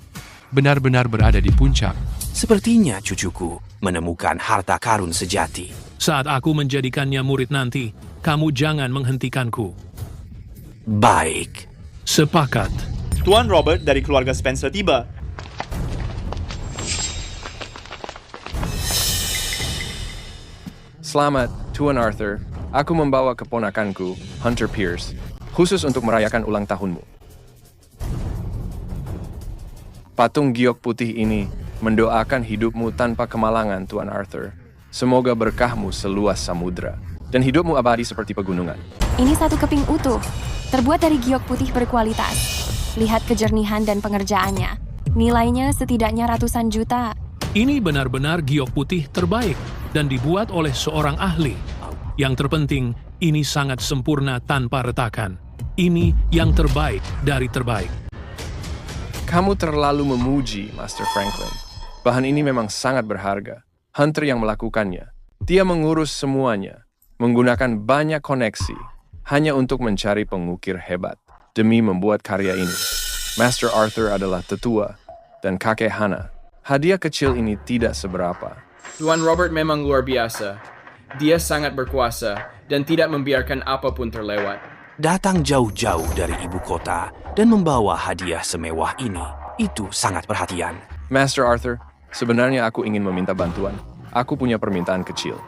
benar-benar berada di puncak. Sepertinya cucuku menemukan harta karun sejati. Saat aku menjadikannya murid nanti, kamu jangan menghentikanku. Baik. Sepakat. Tuan Robert dari keluarga Spencer tiba. Selamat, Tuan Arthur. Aku membawa keponakanku, Hunter Pierce, khusus untuk merayakan ulang tahunmu. Patung giok putih ini mendoakan hidupmu tanpa kemalangan, Tuan Arthur. Semoga berkahmu seluas samudra, dan hidupmu abadi seperti pegunungan. Ini satu keping utuh, terbuat dari giok putih berkualitas. Lihat kejernihan dan pengerjaannya. Nilainya setidaknya ratusan juta. Ini benar-benar giok putih terbaik dan dibuat oleh seorang ahli. Yang terpenting, ini sangat sempurna tanpa retakan. Ini yang terbaik dari terbaik. Kamu terlalu memuji, Master Franklin. Bahan ini memang sangat berharga. Hunter yang melakukannya. Dia mengurus semuanya, menggunakan banyak koneksi, hanya untuk mencari pengukir hebat, demi membuat karya ini. Master Arthur adalah tetua, dan kakek Hana. Hadiah kecil ini tidak seberapa. Tuan Robert memang luar biasa. Dia sangat berkuasa dan tidak membiarkan apapun terlewat. Datang jauh-jauh dari ibu kota dan membawa hadiah semewah ini. Itu sangat perhatian. Master Arthur, sebenarnya aku ingin meminta bantuan. Aku punya permintaan kecil.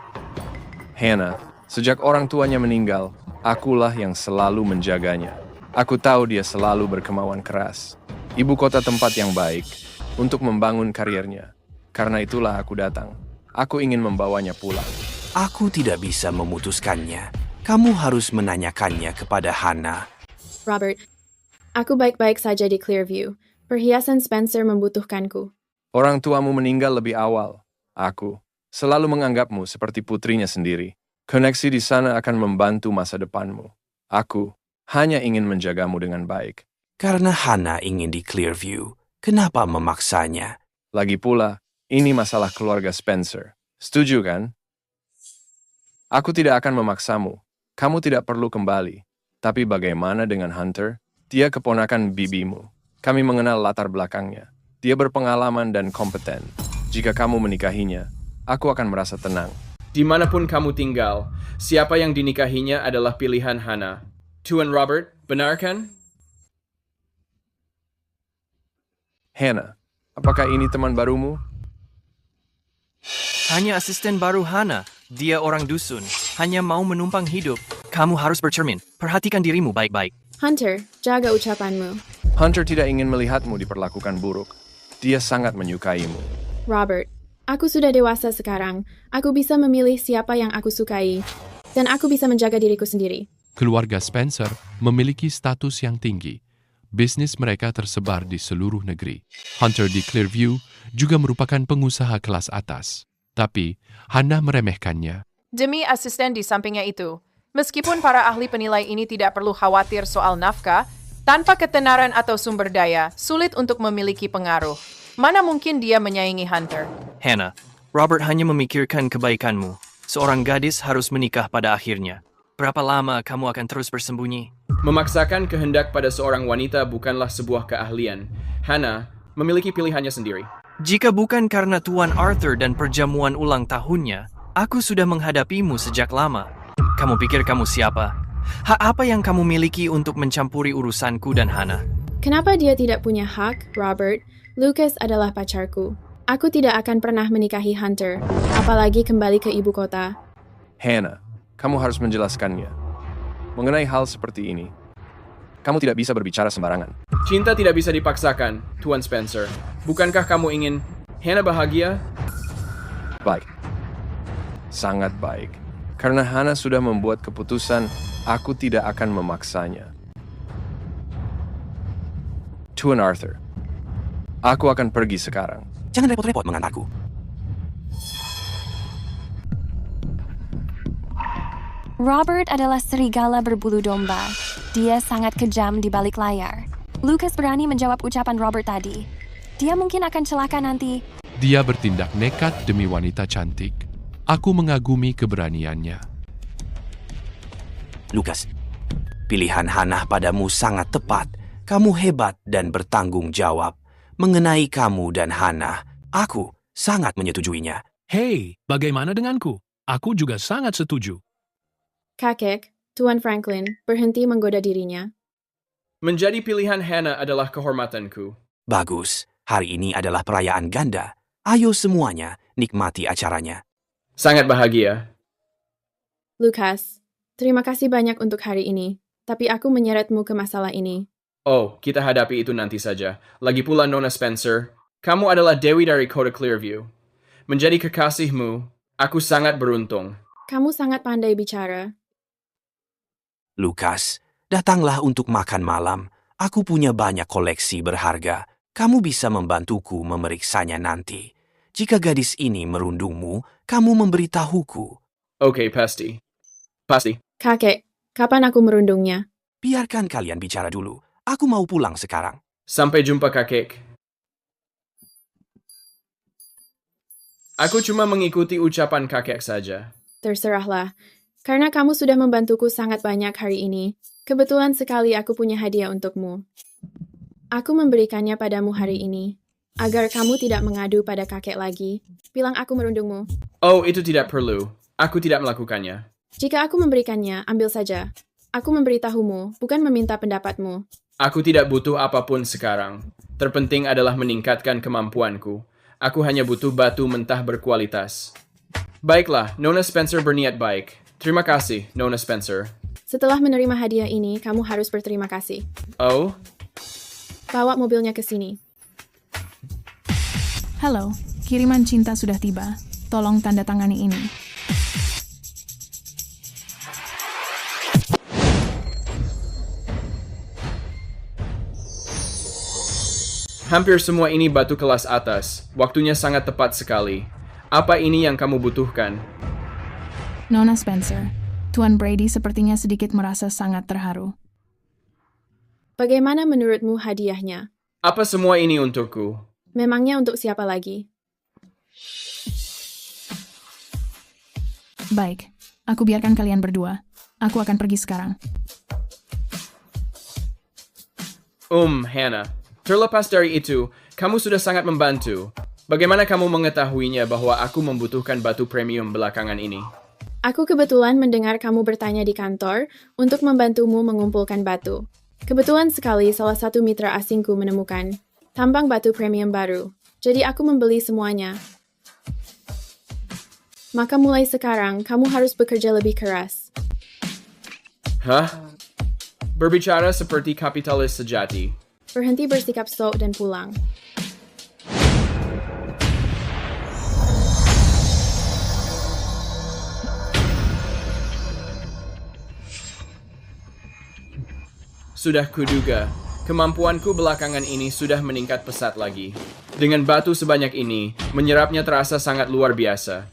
Hannah, Sejak orang tuanya meninggal, akulah yang selalu menjaganya. Aku tahu dia selalu berkemauan keras. Ibu kota tempat yang baik untuk membangun karirnya. Karena itulah aku datang. Aku ingin membawanya pulang. Aku tidak bisa memutuskannya. Kamu harus menanyakannya kepada Hannah. Robert, aku baik-baik saja di Clearview. Perhiasan Spencer membutuhkanku. Orang tuamu meninggal lebih awal. Aku selalu menganggapmu seperti putrinya sendiri. Koneksi di sana akan membantu masa depanmu. Aku hanya ingin menjagamu dengan baik. Karena Hannah ingin di Clearview, kenapa memaksanya? Lagi pula, ini masalah keluarga Spencer. Setuju kan? Aku tidak akan memaksamu. Kamu tidak perlu kembali. Tapi bagaimana dengan Hunter? Dia keponakan bibimu. Kami mengenal latar belakangnya. Dia berpengalaman dan kompeten. Jika kamu menikahinya, aku akan merasa tenang. Dimanapun kamu tinggal, siapa yang dinikahinya adalah pilihan Hannah. Tuan Robert, benar kan? Hannah, apakah ini teman barumu? Hanya asisten baru Hannah. Dia orang dusun. Hanya mau menumpang hidup. Kamu harus bercermin. Perhatikan dirimu baik-baik. Hunter, jaga ucapanmu. Hunter tidak ingin melihatmu diperlakukan buruk. Dia sangat menyukaimu. Robert, aku sudah dewasa sekarang. Aku bisa memilih siapa yang aku sukai. Dan aku bisa menjaga diriku sendiri. Keluarga Spencer memiliki status yang tinggi. Bisnis mereka tersebar di seluruh negeri. Hunter di Clearview juga merupakan pengusaha kelas atas. Tapi, Hannah meremehkannya. Demi asisten di sampingnya itu, meskipun para ahli penilai ini tidak perlu khawatir soal nafkah, tanpa ketenaran atau sumber daya, sulit untuk memiliki pengaruh. Mana mungkin dia menyaingi Hunter? Hannah, Robert hanya memikirkan kebaikanmu. Seorang gadis harus menikah pada akhirnya. Berapa lama kamu akan terus bersembunyi? Memaksakan kehendak pada seorang wanita bukanlah sebuah keahlian. Hannah memiliki pilihannya sendiri. Jika bukan karena Tuan Arthur dan perjamuan ulang tahunnya, aku sudah menghadapimu sejak lama. Kamu pikir kamu siapa? Hak apa yang kamu miliki untuk mencampuri urusanku dan Hannah? Kenapa dia tidak punya hak, Robert? Lucas adalah pacarku. Aku tidak akan pernah menikahi Hunter, apalagi kembali ke ibu kota. Hannah, kamu harus menjelaskannya. Mengenai hal seperti ini, kamu tidak bisa berbicara sembarangan. Cinta tidak bisa dipaksakan, Tuan Spencer. Bukankah kamu ingin Hannah bahagia? Baik. Sangat baik. Karena Hannah sudah membuat keputusan, aku tidak akan memaksanya. Tuan Arthur, aku akan pergi sekarang. Jangan repot-repot mengantarku. Robert adalah serigala berbulu domba. Dia sangat kejam di balik layar. Lucas berani menjawab ucapan Robert tadi. Dia mungkin akan celaka nanti. Dia bertindak nekat demi wanita cantik. Aku mengagumi keberaniannya. Lucas, pilihan Hannah padamu sangat tepat. Kamu hebat dan bertanggung jawab. Mengenai kamu dan Hannah, aku sangat menyetujuinya. Hei, bagaimana denganku? Aku juga sangat setuju. Kakek, Tuan Franklin, berhenti menggoda dirinya. Menjadi pilihan Hannah adalah kehormatanku. Bagus, hari ini adalah perayaan ganda. Ayo semuanya, nikmati acaranya. Sangat bahagia. Lucas, terima kasih banyak untuk hari ini. Tapi aku menyeretmu ke masalah ini. Oh, kita hadapi itu nanti saja. Lagi pula Nona Spencer, kamu adalah Dewi dari kota Clearview. Menjadi kekasihmu, aku sangat beruntung. Kamu sangat pandai bicara. Lucas, datanglah untuk makan malam. Aku punya banyak koleksi berharga. Kamu bisa membantuku memeriksanya nanti. Jika gadis ini merundungmu, kamu memberitahuku. Oke, pasti. Pasti. Kakek, kapan aku merundungnya? Biarkan kalian bicara dulu. Aku mau pulang sekarang. Sampai jumpa, kakek. Aku cuma mengikuti ucapan kakek saja. Terserahlah. Karena kamu sudah membantuku sangat banyak hari ini. Kebetulan sekali aku punya hadiah untukmu. Aku memberikannya padamu hari ini. Agar kamu tidak mengadu pada kakek lagi. Bilang aku merundungmu. Oh, itu tidak perlu. Aku tidak melakukannya. Jika aku memberikannya, ambil saja. Aku memberitahumu, bukan meminta pendapatmu. Aku tidak butuh apapun sekarang. Terpenting adalah meningkatkan kemampuanku. Aku hanya butuh batu mentah berkualitas. Baiklah, Nona Spencer berniat baik. Terima kasih, Nona Spencer. Setelah menerima hadiah ini, kamu harus berterima kasih. Oh, Bawa mobilnya ke sini. Halo, kiriman cinta sudah tiba. Tolong tanda tangani ini. hampir semua ini batu kelas atas. Waktunya sangat tepat sekali. Apa ini yang kamu butuhkan? Nona Spencer, Tuan Brady sepertinya sedikit merasa sangat terharu. Bagaimana menurutmu hadiahnya? Apa semua ini untukku? Memangnya untuk siapa lagi? Baik, aku biarkan kalian berdua. Aku akan pergi sekarang. Hannah, terlepas dari itu, kamu sudah sangat membantu. Bagaimana kamu mengetahuinya bahwa aku membutuhkan batu premium belakangan ini? Aku kebetulan mendengar kamu bertanya di kantor untuk membantumu mengumpulkan batu. Kebetulan sekali salah satu mitra asingku menemukan tambang batu premium baru. Jadi aku membeli semuanya. Maka mulai sekarang, kamu harus bekerja lebih keras. Hah? Berbicara seperti kapitalis sejati. Berhenti bersikap sok dan pulang. Sudah kuduga, kemampuanku belakangan ini sudah meningkat pesat lagi. Dengan batu sebanyak ini, menyerapnya terasa sangat luar biasa.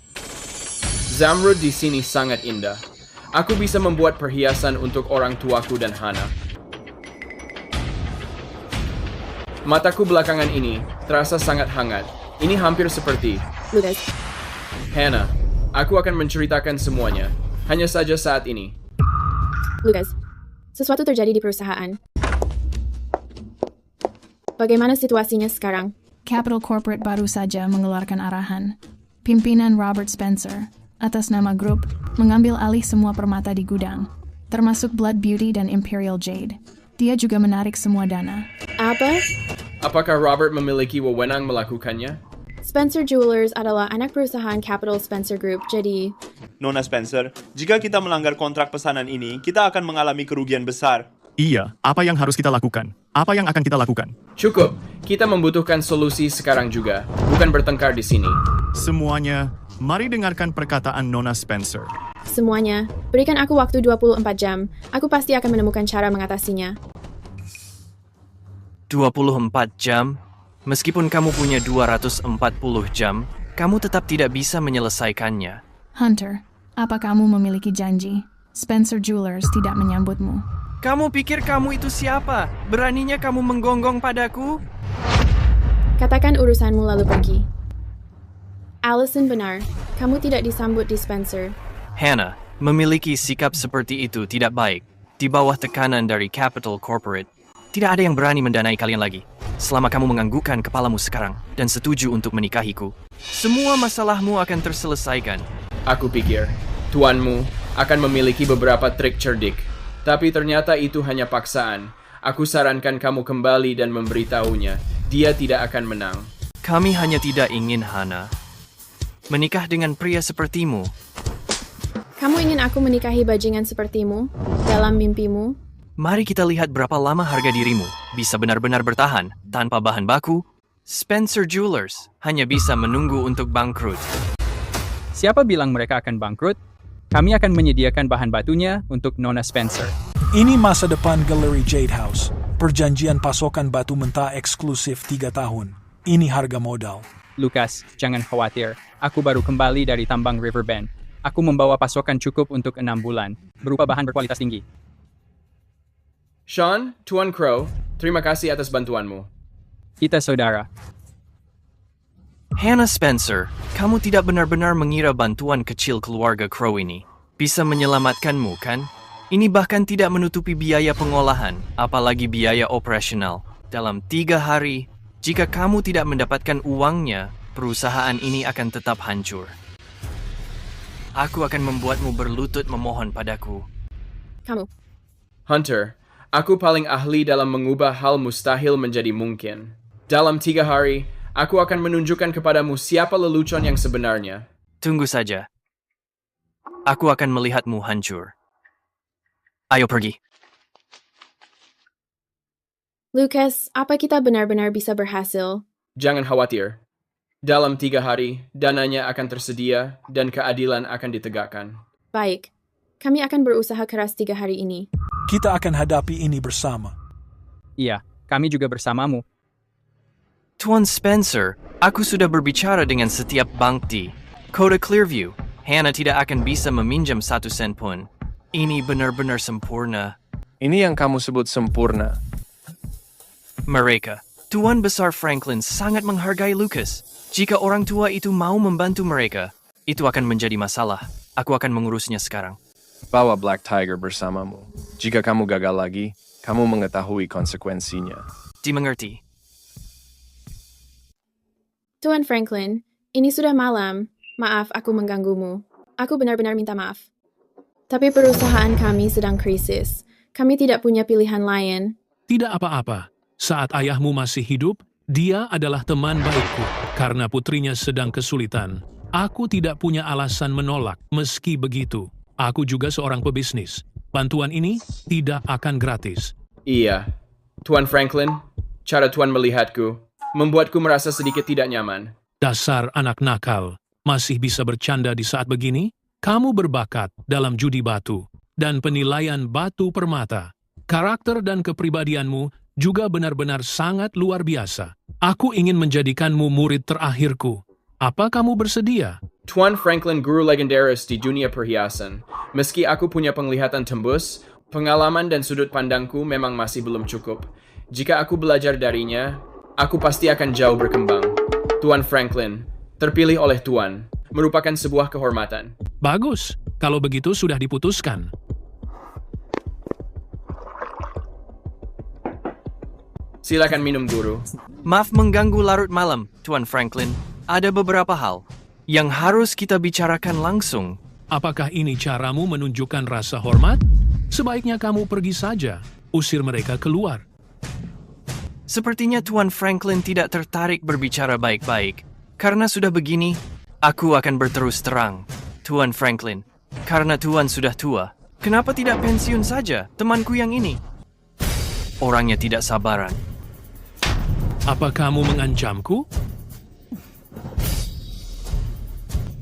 Zamrud di sini sangat indah. Aku bisa membuat perhiasan untuk orang tuaku dan Hannah. Mataku belakangan ini terasa sangat hangat. Ini hampir seperti... Lucas. Hannah, aku akan menceritakan semuanya. Hanya saja saat ini. Lucas, sesuatu terjadi di perusahaan. Bagaimana situasinya sekarang? Capital Corporate baru saja mengeluarkan arahan. Pimpinan Robert Spencer, atas nama grup, mengambil alih semua permata di gudang, termasuk Blood Beauty dan Imperial Jade. Dia juga menarik semua dana. Apa? Apakah Robert memiliki wewenang melakukannya? Spencer Jewelers adalah anak perusahaan Capital Spencer Group, jadi... Nona Spencer, jika kita melanggar kontrak pesanan ini, kita akan mengalami kerugian besar. Iya, apa yang harus kita lakukan? Apa yang akan kita lakukan? Cukup, kita membutuhkan solusi sekarang juga, bukan bertengkar di sini. Semuanya, mari dengarkan perkataan Nona Spencer. Semuanya, berikan aku waktu 24 jam. Aku pasti akan menemukan cara mengatasinya. 24 jam? Meskipun kamu punya 240 jam, kamu tetap tidak bisa menyelesaikannya. Hunter, apa kamu memiliki janji? Spencer Jewelers tidak menyambutmu. Kamu pikir kamu itu siapa? Beraninya kamu menggonggong padaku? Katakan urusanmu lalu pergi. Allison benar, kamu tidak disambut di Spencer. Hannah, memiliki sikap seperti itu tidak baik. Di bawah tekanan dari Capital Corporate, tidak ada yang berani mendanai kalian lagi. Selama kamu menganggukkan kepalamu sekarang dan setuju untuk menikahiku, semua masalahmu akan terselesaikan. Aku pikir, tuanmu akan memiliki beberapa trik cerdik. Tapi ternyata itu hanya paksaan. Aku sarankan kamu kembali dan memberitahunya. Dia tidak akan menang. Kami hanya tidak ingin Hannah menikah dengan pria sepertimu. Kamu ingin aku menikahi bajingan sepertimu dalam mimpimu? Mari kita lihat berapa lama harga dirimu bisa benar-benar bertahan tanpa bahan baku. Spencer Jewelers hanya bisa menunggu untuk bangkrut. Siapa bilang mereka akan bangkrut? Kami akan menyediakan bahan batunya untuk Nona Spencer. Ini masa depan Gallery Jade House. Perjanjian pasokan batu mentah eksklusif 3 tahun. Ini harga modal. Lucas, jangan khawatir. Aku baru kembali dari tambang Riverbend. Aku membawa pasokan cukup untuk 6 bulan, berupa bahan berkualitas tinggi. Sean, Tuan Crow, terima kasih atas bantuanmu. Kita saudara. Hannah Spencer, kamu tidak benar-benar mengira bantuan kecil keluarga Crow ini bisa menyelamatkanmu, kan? Ini bahkan tidak menutupi biaya pengolahan, apalagi biaya operasional. Dalam 3 hari, jika kamu tidak mendapatkan uangnya, perusahaan ini akan tetap hancur. Aku akan membuatmu berlutut memohon padaku. Kamu. Hunter, aku paling ahli dalam mengubah hal mustahil menjadi mungkin. Dalam 3 hari, aku akan menunjukkan kepadamu siapa lelucon yang sebenarnya. Tunggu saja. Aku akan melihatmu hancur. Ayo pergi. Lucas, apa kita benar-benar bisa berhasil? Jangan khawatir. Dalam 3 hari, dananya akan tersedia dan keadilan akan ditegakkan. Baik, kami akan berusaha keras 3 hari ini. Kita akan hadapi ini bersama. Iya, kami juga bersamamu. Tuan Spencer, aku sudah berbicara dengan setiap bank di Kota Clearview. Hannah tidak akan bisa meminjam 1 sen pun. Ini benar-benar sempurna. Ini yang kamu sebut sempurna. Mereka, Tuan Besar Franklin sangat menghargai Lucas. Jika orang tua itu mau membantu mereka, itu akan menjadi masalah. Aku akan mengurusnya sekarang. Bawa Black Tiger bersamamu. Jika kamu gagal lagi, kamu mengetahui konsekuensinya. Dimengerti. Tuan Franklin, ini sudah malam. Maaf, aku mengganggumu. Aku benar-benar minta maaf. Tapi perusahaan kami sedang krisis. Kami tidak punya pilihan lain. Tidak apa-apa. Saat ayahmu masih hidup, dia adalah teman baikku. Karena putrinya sedang kesulitan. Aku tidak punya alasan menolak. Meski begitu, aku juga seorang pebisnis. Bantuan ini tidak akan gratis. Iya. Tuan Franklin, cara Tuan melihatku membuatku merasa sedikit tidak nyaman. Dasar anak nakal. Masih bisa bercanda di saat begini? Kamu berbakat dalam judi batu dan penilaian batu permata. Karakter dan kepribadianmu juga benar-benar sangat luar biasa. Aku ingin menjadikanmu murid terakhirku. Apa kamu bersedia? Tuan Franklin guru legendaris di dunia perhiasan. Meski aku punya penglihatan tembus, pengalaman dan sudut pandangku memang masih belum cukup. Jika aku belajar darinya, aku pasti akan jauh berkembang. Tuan Franklin, terpilih oleh Tuan, merupakan sebuah kehormatan. Bagus, kalau begitu sudah diputuskan. Silakan minum, guru. Maaf mengganggu larut malam, Tuan Franklin. Ada beberapa hal yang harus kita bicarakan langsung. Apakah ini caramu menunjukkan rasa hormat? Sebaiknya kamu pergi saja, usir mereka keluar. Sepertinya Tuan Franklin tidak tertarik berbicara baik-baik. Karena sudah begini, aku akan berterus terang. Tuan Franklin, karena Tuan sudah tua, kenapa tidak pensiun saja temanku yang ini? Orangnya tidak sabaran. Apa kamu mengancamku?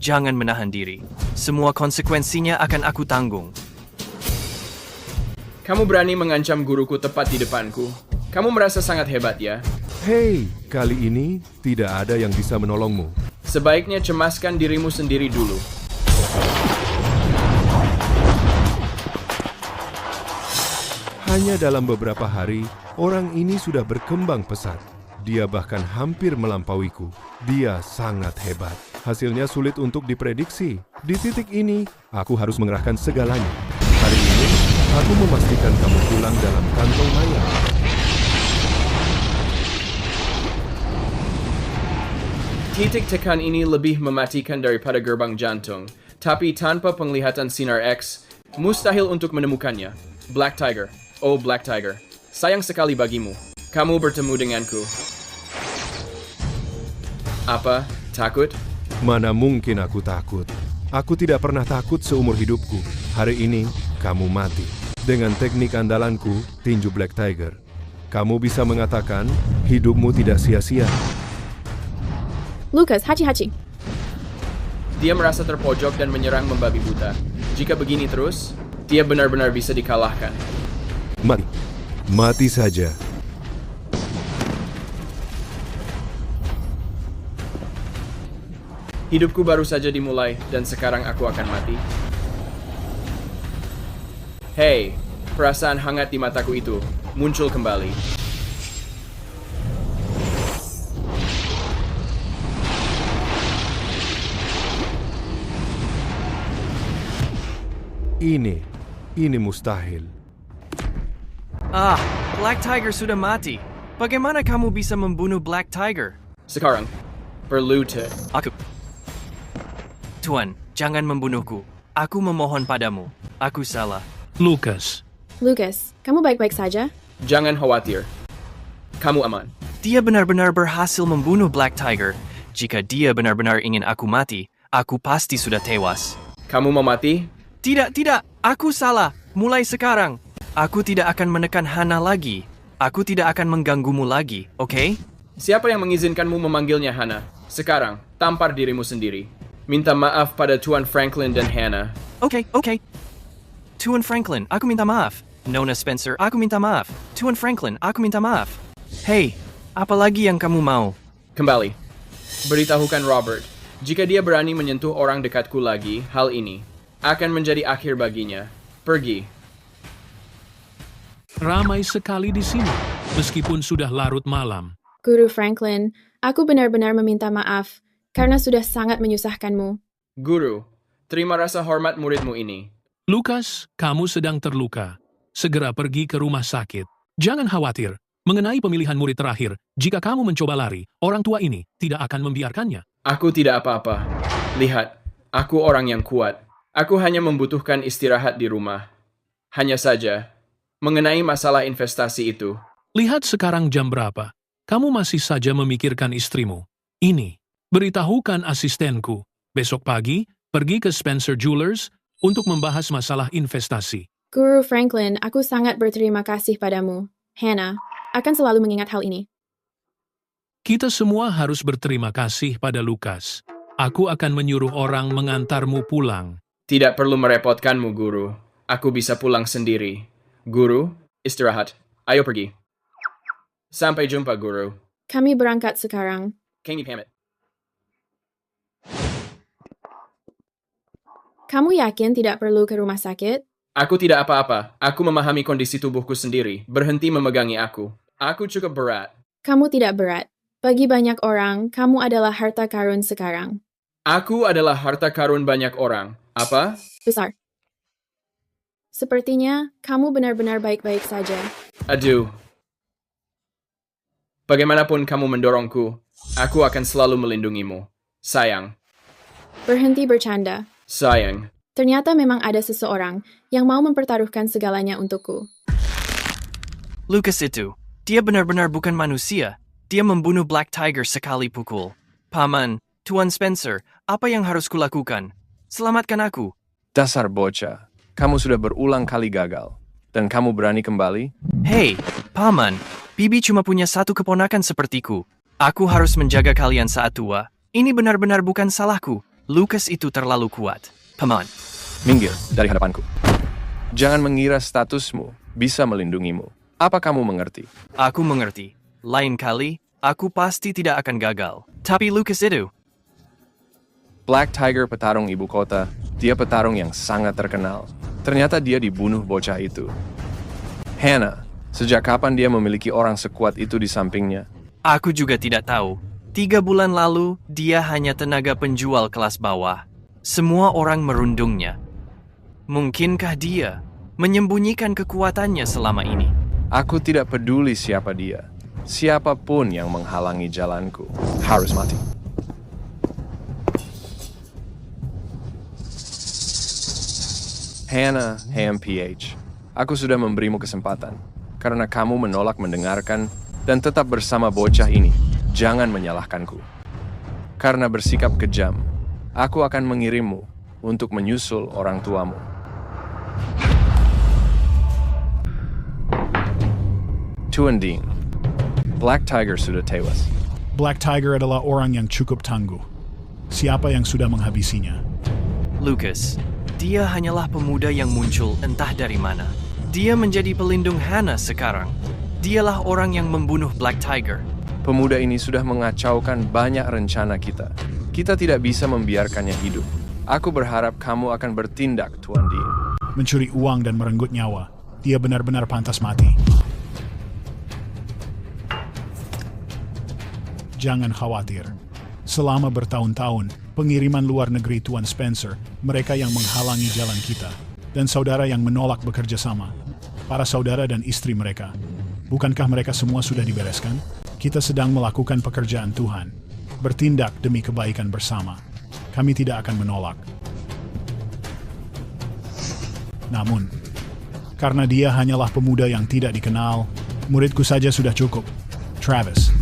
Jangan menahan diri. Semua konsekuensinya akan aku tanggung. Kamu berani mengancam guruku tepat di depanku. Kamu merasa sangat hebat, ya? Hei, kali ini tidak ada yang bisa menolongmu. Sebaiknya cemaskan dirimu sendiri dulu. Hanya dalam beberapa hari, orang ini sudah berkembang pesat. Dia bahkan hampir melampauiku. Dia sangat hebat. Hasilnya sulit untuk diprediksi. Di titik ini, aku harus mengerahkan segalanya. Hari ini, aku memastikan kamu pulang dalam kantong mayat. Titik tekan ini lebih mematikan daripada gerbang jantung, tapi tanpa penglihatan sinar X, mustahil untuk menemukannya. Black Tiger, oh Black Tiger, sayang sekali bagimu. Kamu bertemu denganku. Apa? Takut? Mana mungkin aku takut. Aku tidak pernah takut seumur hidupku. Hari ini, kamu mati. Dengan teknik andalanku, tinju Black Tiger, kamu bisa mengatakan hidupmu tidak sia-sia. Lucas, hachi-hachi. Dia merasa terpojok dan menyerang membabi buta. Jika begini terus, dia benar-benar bisa dikalahkan. Mati. Mati saja. Hidupku baru saja dimulai, dan sekarang aku akan mati. Hei, perasaan hangat di mataku itu muncul kembali. Ini mustahil. Ah, Black Tiger sudah mati. Bagaimana kamu bisa membunuh Black Tiger? Sekarang, perlu Aku... Tuan, jangan membunuhku. Aku memohon padamu. Aku salah. Lucas, kamu baik-baik saja? Jangan khawatir. Kamu aman. Dia benar-benar berhasil membunuh Black Tiger. Jika dia benar-benar ingin aku mati, aku pasti sudah tewas. Kamu mau mati? Tidak, aku salah. Mulai sekarang, aku tidak akan menekan Hana lagi. Aku tidak akan mengganggumu lagi, oke? Siapa yang mengizinkanmu memanggilnya Hana? Sekarang, tampar dirimu sendiri. Minta maaf pada Tuan Franklin dan Hana. Oke. Tuan Franklin, aku minta maaf. Nona Spencer, aku minta maaf. Tuan Franklin, aku minta maaf. Hei, apa lagi yang kamu mau? Kembali. Beritahukan Robert, jika dia berani menyentuh orang dekatku lagi, hal ini akan menjadi akhir baginya. Pergi. Ramai sekali di sini, meskipun sudah larut malam. Guru Franklin, aku benar-benar meminta maaf karena sudah sangat menyusahkanmu. Guru, terima rasa hormat muridmu ini. Lukas, kamu sedang terluka. Segera pergi ke rumah sakit. Jangan khawatir. Mengenai pemilihan murid terakhir, jika kamu mencoba lari, orang tua ini tidak akan membiarkannya. Aku tidak apa-apa. Lihat, aku orang yang kuat. Aku hanya membutuhkan istirahat di rumah. Hanya saja, mengenai masalah investasi itu. Lihat sekarang jam berapa. Kamu masih saja memikirkan istrimu. Ini, beritahukan asistenku. Besok pagi, pergi ke Spencer Jewelers untuk membahas masalah investasi. Guru Franklin, aku sangat berterima kasih padamu. Hana akan selalu mengingat hal ini. Kita semua harus berterima kasih pada Lukas. Aku akan menyuruh orang mengantarmu pulang. Tidak perlu merepotkanmu, Guru. Aku bisa pulang sendiri. Guru, istirahat. Ayo pergi. Sampai jumpa, Guru. Kami berangkat sekarang. Kami pamit. Kamu yakin tidak perlu ke rumah sakit? Aku tidak apa-apa. Aku memahami kondisi tubuhku sendiri. Berhenti memegangi aku. Aku cukup berat. Kamu tidak berat. Bagi banyak orang, kamu adalah harta karun sekarang. Aku adalah harta karun banyak orang. Apa? Besar. Sepertinya, kamu benar-benar baik-baik saja. Aduh. Bagaimanapun kamu mendorongku, aku akan selalu melindungimu. Sayang. Berhenti bercanda. Sayang. Ternyata memang ada seseorang yang mau mempertaruhkan segalanya untukku. Lucas itu, dia benar-benar bukan manusia. Dia membunuh Black Tiger sekali pukul. Paman, Tuan Spencer, apa yang harus kulakukan? Selamatkan aku. Dasar bocah, kamu sudah berulang kali gagal. Dan kamu berani kembali? Hei, Paman, Bibi cuma punya satu keponakan sepertiku. Aku harus menjaga kalian saat tua. Ini benar-benar bukan salahku. Lucas itu terlalu kuat. Paman. Minggir dari hadapanku. Jangan mengira statusmu bisa melindungimu. Apa kamu mengerti? Aku mengerti. Lain kali, aku pasti tidak akan gagal. Tapi Lucas itu. Black Tiger petarung ibu kota. Dia petarung yang sangat terkenal. Ternyata dia dibunuh bocah itu. Hana, sejak kapan dia memiliki orang sekuat itu di sampingnya? Aku juga tidak tahu. 3 bulan lalu, dia hanya tenaga penjual kelas bawah. Semua orang merundungnya. Mungkinkah dia menyembunyikan kekuatannya selama ini? Aku tidak peduli siapa dia. Siapapun yang menghalangi jalanku harus mati. Hana, HMPH, aku sudah memberimu kesempatan. Karena kamu menolak mendengarkan dan tetap bersama bocah ini, jangan menyalahkanku. Karena bersikap kejam, aku akan mengirimmu untuk menyusul orang tuamu. Tuan Dean, Black Tiger sudah tewas. Black Tiger adalah orang yang cukup tangguh. Siapa yang sudah menghabisinya? Lucas, dia hanyalah pemuda yang muncul entah dari mana. Dia menjadi pelindung Hana sekarang. Dialah orang yang membunuh Black Tiger. Pemuda ini sudah mengacaukan banyak rencana kita. Kita tidak bisa membiarkannya hidup. Aku berharap kamu akan bertindak, Tuan Dean. Mencuri uang dan merenggut nyawa. Dia benar-benar pantas mati. Jangan khawatir. Selama bertahun-tahun, pengiriman luar negeri Tuan Spencer, mereka yang menghalangi jalan kita, dan saudara yang menolak bekerja sama. Para saudara dan istri mereka. Bukankah mereka semua sudah dibereskan? Kita sedang melakukan pekerjaan Tuhan. Bertindak demi kebaikan bersama. Kami tidak akan menolak. Namun, karena dia hanyalah pemuda yang tidak dikenal, muridku saja sudah cukup. Travis.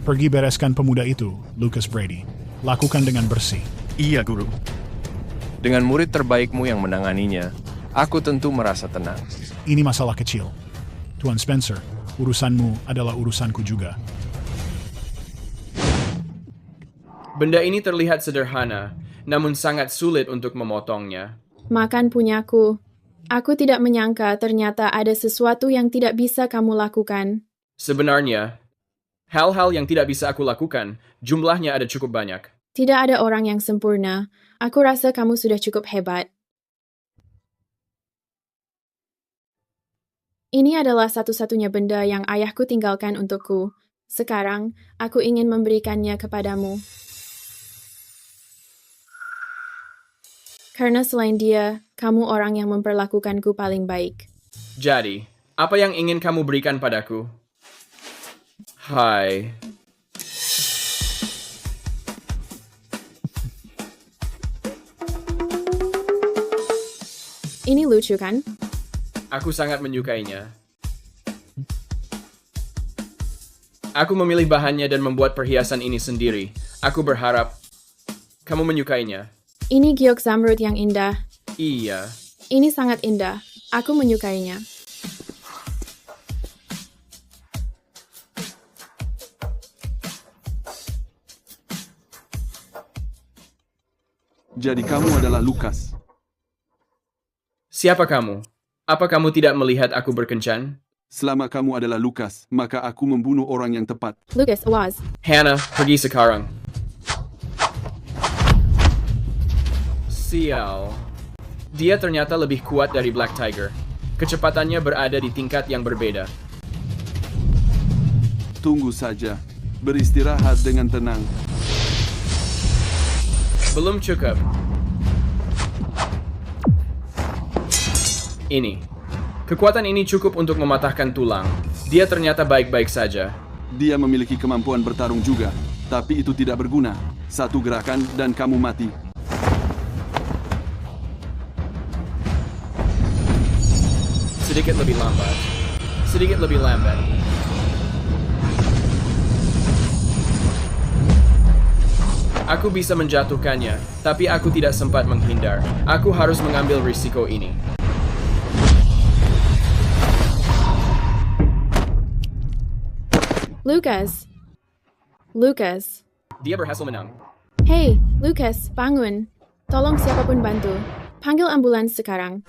Pergi bereskan pemuda itu, Lucas Brady. Lakukan dengan bersih. Iya, Guru. Dengan murid terbaikmu yang menanganinya, aku tentu merasa tenang. Ini masalah kecil. Tuan Spencer, urusanmu adalah urusanku juga. Benda ini terlihat sederhana, namun sangat sulit untuk memotongnya. Makan punyaku. Aku tidak menyangka ternyata ada sesuatu yang tidak bisa kamu lakukan. Sebenarnya, hal-hal yang tidak bisa aku lakukan, jumlahnya ada cukup banyak. Tidak ada orang yang sempurna. Aku rasa kamu sudah cukup hebat. Ini adalah satu-satunya benda yang ayahku tinggalkan untukku. Sekarang, aku ingin memberikannya kepadamu. Karena selain dia, kamu orang yang memperlakukanku paling baik. Jadi, apa yang ingin kamu berikan padaku? Hai. Ini lucu kan? Aku sangat menyukainya. Aku memilih bahannya dan membuat perhiasan ini sendiri. Aku berharap kamu menyukainya. Ini giok zamrud yang indah. Iya. Ini sangat indah. Aku menyukainya. Jadi kamu adalah Lukas. Siapa kamu? Apa kamu tidak melihat aku berkencan? Selama kamu adalah Lukas, maka aku membunuh orang yang tepat. Lucas, awas. Hannah, pergi sekarang. Sial. Dia ternyata lebih kuat dari Black Tiger. Kecepatannya berada di tingkat yang berbeda. Tunggu saja. Beristirahat dengan tenang. Belum cukup. Ini. Kekuatan ini cukup untuk mematahkan tulang. Dia ternyata baik-baik saja. Dia memiliki kemampuan bertarung juga, tapi itu tidak berguna. Satu gerakan dan kamu mati. Sedikit lebih lambat. Sedikit lebih lambat. Aku bisa menjatuhkannya, tapi aku tidak sempat menghindar. Aku harus mengambil risiko ini. Lucas. Lucas. Dia berhasil menang. Hey, Lucas, bangun. Tolong siapapun bantu. Panggil ambulans sekarang.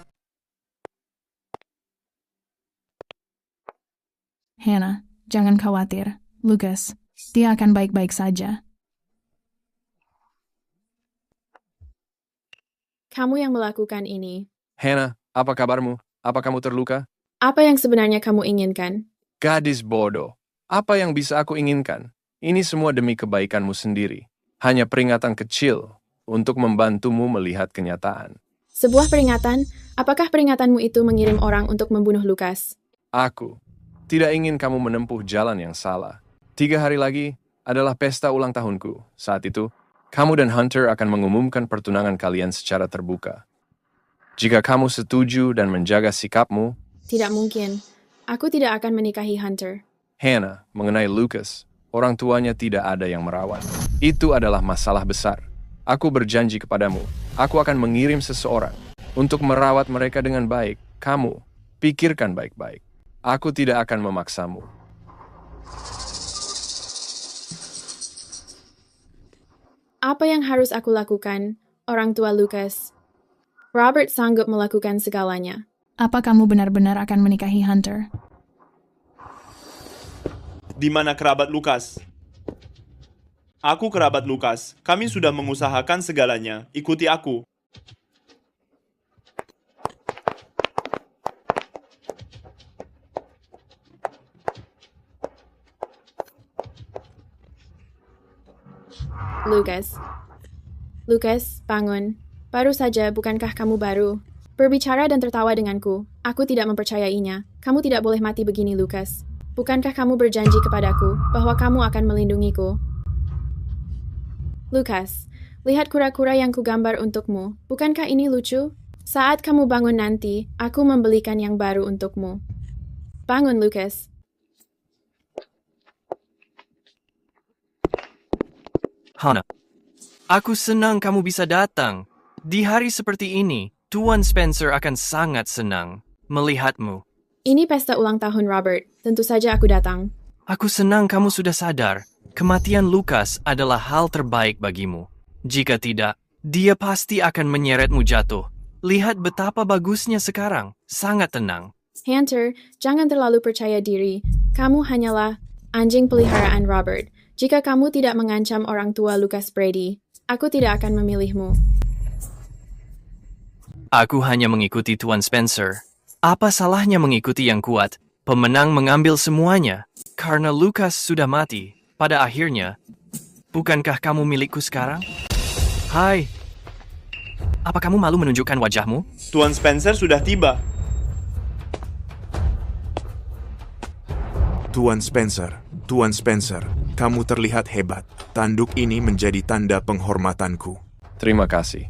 Hannah, jangan khawatir. Lucas, dia akan baik-baik saja. Kamu yang melakukan ini. Hannah, apa kabarmu? Apa kamu terluka? Apa yang sebenarnya kamu inginkan? Gadis bodoh. Apa yang bisa aku inginkan? Ini semua demi kebaikanmu sendiri. Hanya peringatan kecil untuk membantumu melihat kenyataan. Sebuah peringatan? Apakah peringatanmu itu mengirim orang untuk membunuh Lucas? Aku tidak ingin kamu menempuh jalan yang salah. 3 hari lagi adalah pesta ulang tahunku. Saat itu, kamu dan Hunter akan mengumumkan pertunangan kalian secara terbuka. Jika kamu setuju dan menjaga sikapmu, Tidak mungkin. Aku tidak akan menikahi Hunter. Hannah, mengenai Lucas, orang tuanya tidak ada yang merawat. Itu adalah masalah besar. Aku berjanji kepadamu, aku akan mengirim seseorang untuk merawat mereka dengan baik. Kamu, pikirkan baik-baik. Aku tidak akan memaksamu. Apa yang harus aku lakukan, orang tua Lucas? Robert sanggup melakukan segalanya. Apa kamu benar-benar akan menikahi Hunter? Di mana kerabat Lukas? Aku kerabat Lukas. Kami sudah mengusahakan segalanya. Ikuti aku. Lucas. Lucas, bangun. Baru saja, bukankah kamu baru? Berbicara dan tertawa denganku. Aku tidak mempercayainya. Kamu tidak boleh mati begini, Lucas. Bukankah kamu berjanji kepadaku bahwa kamu akan melindungiku? Lucas, lihat kura-kura yang kugambar untukmu. Bukankah ini lucu? Saat kamu bangun nanti, aku membelikan yang baru untukmu. Bangun, Lucas. Hannah, Aku senang kamu bisa datang. Di hari seperti ini, Tuan Spencer akan sangat senang melihatmu. Ini pesta ulang tahun Robert. Tentu saja aku datang. Aku senang kamu sudah sadar. Kematian Lucas adalah hal terbaik bagimu. Jika tidak, dia pasti akan menyeretmu jatuh. Lihat betapa bagusnya sekarang. Sangat tenang. Hunter, jangan terlalu percaya diri. Kamu hanyalah anjing peliharaan Robert. Jika kamu tidak mengancam orang tua Lucas Brady, aku tidak akan memilihmu. Aku hanya mengikuti Tuan Spencer. Apa salahnya mengikuti yang kuat? Pemenang mengambil semuanya. Karena Lucas sudah mati. Pada akhirnya, bukankah kamu milikku sekarang? Hai. Apa kamu malu menunjukkan wajahmu? Tuan Spencer sudah tiba. Tuan Spencer, kamu terlihat hebat. Tanduk ini menjadi tanda penghormatanku. Terima kasih.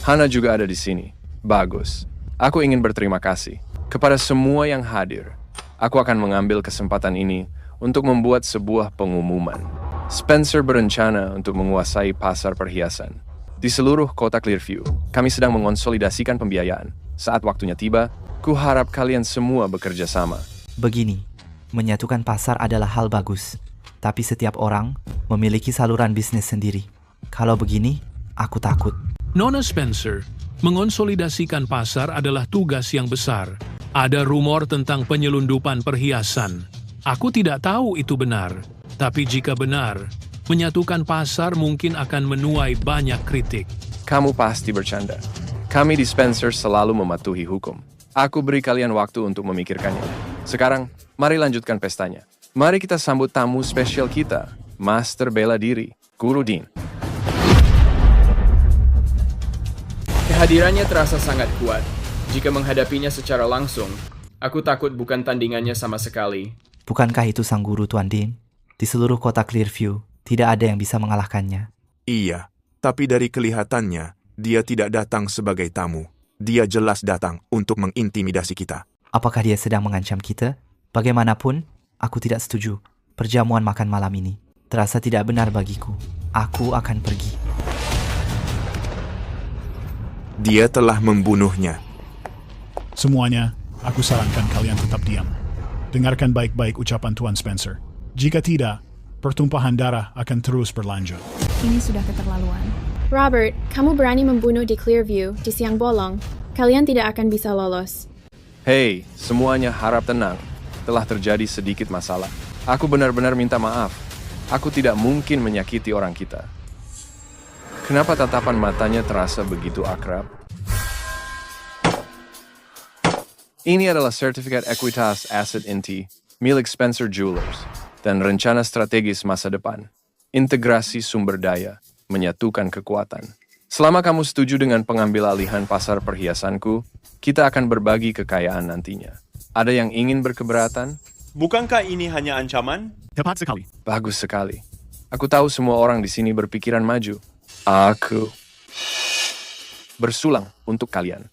Hana juga ada di sini. Bagus. Aku ingin berterima kasih kepada semua yang hadir. Aku akan mengambil kesempatan ini untuk membuat sebuah pengumuman. Spencer berencana untuk menguasai pasar perhiasan. Di seluruh kota Clearview, kami sedang mengonsolidasikan pembiayaan. Saat waktunya tiba, kuharap kalian semua bekerja sama. Begini, menyatukan pasar adalah hal bagus. Tapi setiap orang memiliki saluran bisnis sendiri. Kalau begini, aku takut. Nona Spencer, mengonsolidasikan pasar adalah tugas yang besar. Ada rumor tentang penyelundupan perhiasan. Aku tidak tahu itu benar. Tapi jika benar, menyatukan pasar mungkin akan menuai banyak kritik. Kamu pasti bercanda. Kami di Spencer selalu mematuhi hukum. Aku beri kalian waktu untuk memikirkannya. Sekarang, mari lanjutkan pestanya. Mari kita sambut tamu spesial kita, Master Bela Diri, Guru Dean. Kehadirannya terasa sangat kuat. Jika menghadapinya secara langsung, aku takut bukan tandingannya sama sekali. Bukankah itu sang guru Tuan Dean? Di seluruh kota Clearview, tidak ada yang bisa mengalahkannya. Iya, tapi dari kelihatannya, dia tidak datang sebagai tamu. Dia jelas datang untuk mengintimidasi kita. Apakah dia sedang mengancam kita? Bagaimanapun, aku tidak setuju. Perjamuan makan malam ini terasa tidak benar bagiku. Aku akan pergi. Dia telah membunuhnya. Semuanya, aku sarankan kalian tetap diam. Dengarkan baik-baik ucapan Tuan Spencer. Jika tidak, pertumpahan darah akan terus berlanjut. Ini sudah keterlaluan. Robert, kamu berani membunuh di Clearview di siang bolong. Kalian tidak akan bisa lolos. Hei, semuanya harap tenang. Telah terjadi sedikit masalah. Aku benar-benar minta maaf. Aku tidak mungkin menyakiti orang kita. Kenapa tatapan matanya terasa begitu akrab? Ini adalah sertifikat ekuitas aset inti milik Spencer Jewelers dan rencana strategis masa depan. Integrasi sumber daya, menyatukan kekuatan. Selama kamu setuju dengan pengambil alihan pasar perhiasanku, kita akan berbagi kekayaan nantinya. Ada yang ingin berkeberatan? Bukankah ini hanya ancaman? Tepat sekali. Bagus sekali. Aku tahu semua orang di sini berpikiran maju. Aku bersulang untuk kalian.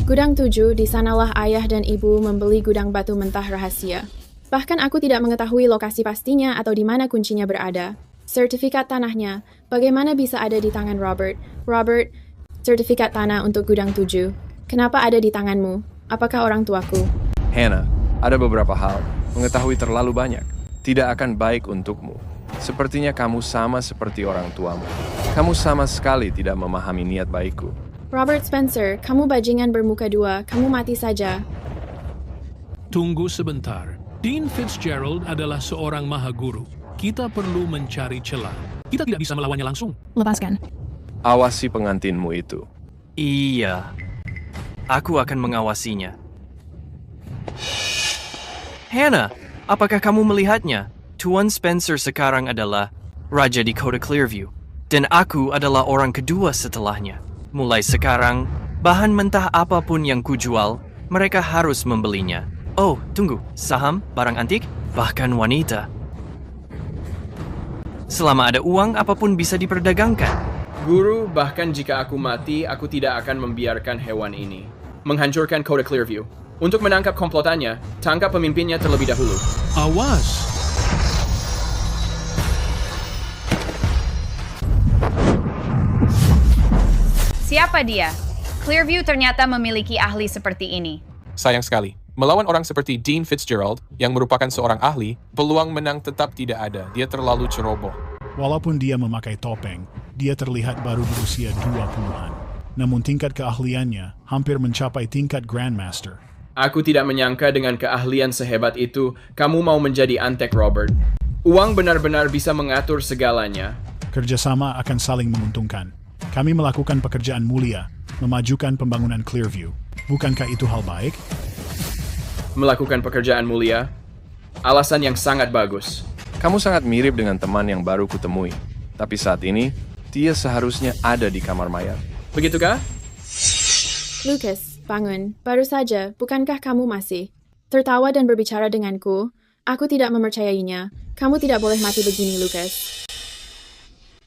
Gudang 7, di sanalah ayah dan ibu membeli gudang batu mentah rahasia. Bahkan aku tidak mengetahui lokasi pastinya atau di mana kuncinya berada. Sertifikat tanahnya, bagaimana bisa ada di tangan Robert? Robert, sertifikat tanah untuk gudang 7. Kenapa ada di tanganmu? Apakah orang tuaku? Hannah, ada beberapa hal. Mengetahui terlalu banyak tidak akan baik untukmu. Sepertinya kamu sama seperti orang tuamu. Kamu sama sekali tidak memahami niat baikku. Robert Spencer, kamu bajingan bermuka dua. Kamu mati saja. Tunggu sebentar. Dean Fitzgerald adalah seorang maha guru. Kita perlu mencari celah. Kita tidak bisa melawannya langsung. Lepaskan. Awasi pengantinmu itu. Iya. Aku akan mengawasinya. Hannah, apakah kamu melihatnya? Tuan Spencer sekarang adalah Raja di kota Clearview. Dan aku adalah orang kedua setelahnya. Mulai sekarang, bahan mentah apapun yang kujual, mereka harus membelinya. Oh, tunggu. Saham, barang antik, bahkan wanita. Selama ada uang, apapun bisa diperdagangkan. Guru, bahkan jika aku mati, aku tidak akan membiarkan hewan ini menghancurkan kota Clearview. Untuk menangkap komplotannya, tangkap pemimpinnya terlebih dahulu. Awas! Siapa dia? Clearview ternyata memiliki ahli seperti ini. Sayang sekali. Melawan orang seperti Dean Fitzgerald, yang merupakan seorang ahli, peluang menang tetap tidak ada. Dia terlalu ceroboh. Walaupun dia memakai topeng, dia terlihat baru berusia 20-an. Namun tingkat keahliannya hampir mencapai tingkat Grandmaster. Aku tidak menyangka dengan keahlian sehebat itu, kamu mau menjadi antek Robert. Uang benar-benar bisa mengatur segalanya. Kerjasama akan saling menguntungkan. Kami melakukan pekerjaan mulia, memajukan pembangunan Clearview. Bukankah itu hal baik? Melakukan pekerjaan mulia? Alasan yang sangat bagus. Kamu sangat mirip dengan teman yang baru kutemui. Tapi saat ini, dia seharusnya ada di kamar mayat. Begitukah? Lucas, bangun. Baru saja, bukankah kamu masih tertawa dan berbicara denganku? Aku tidak mempercayainya. Kamu tidak boleh mati begini, Lucas.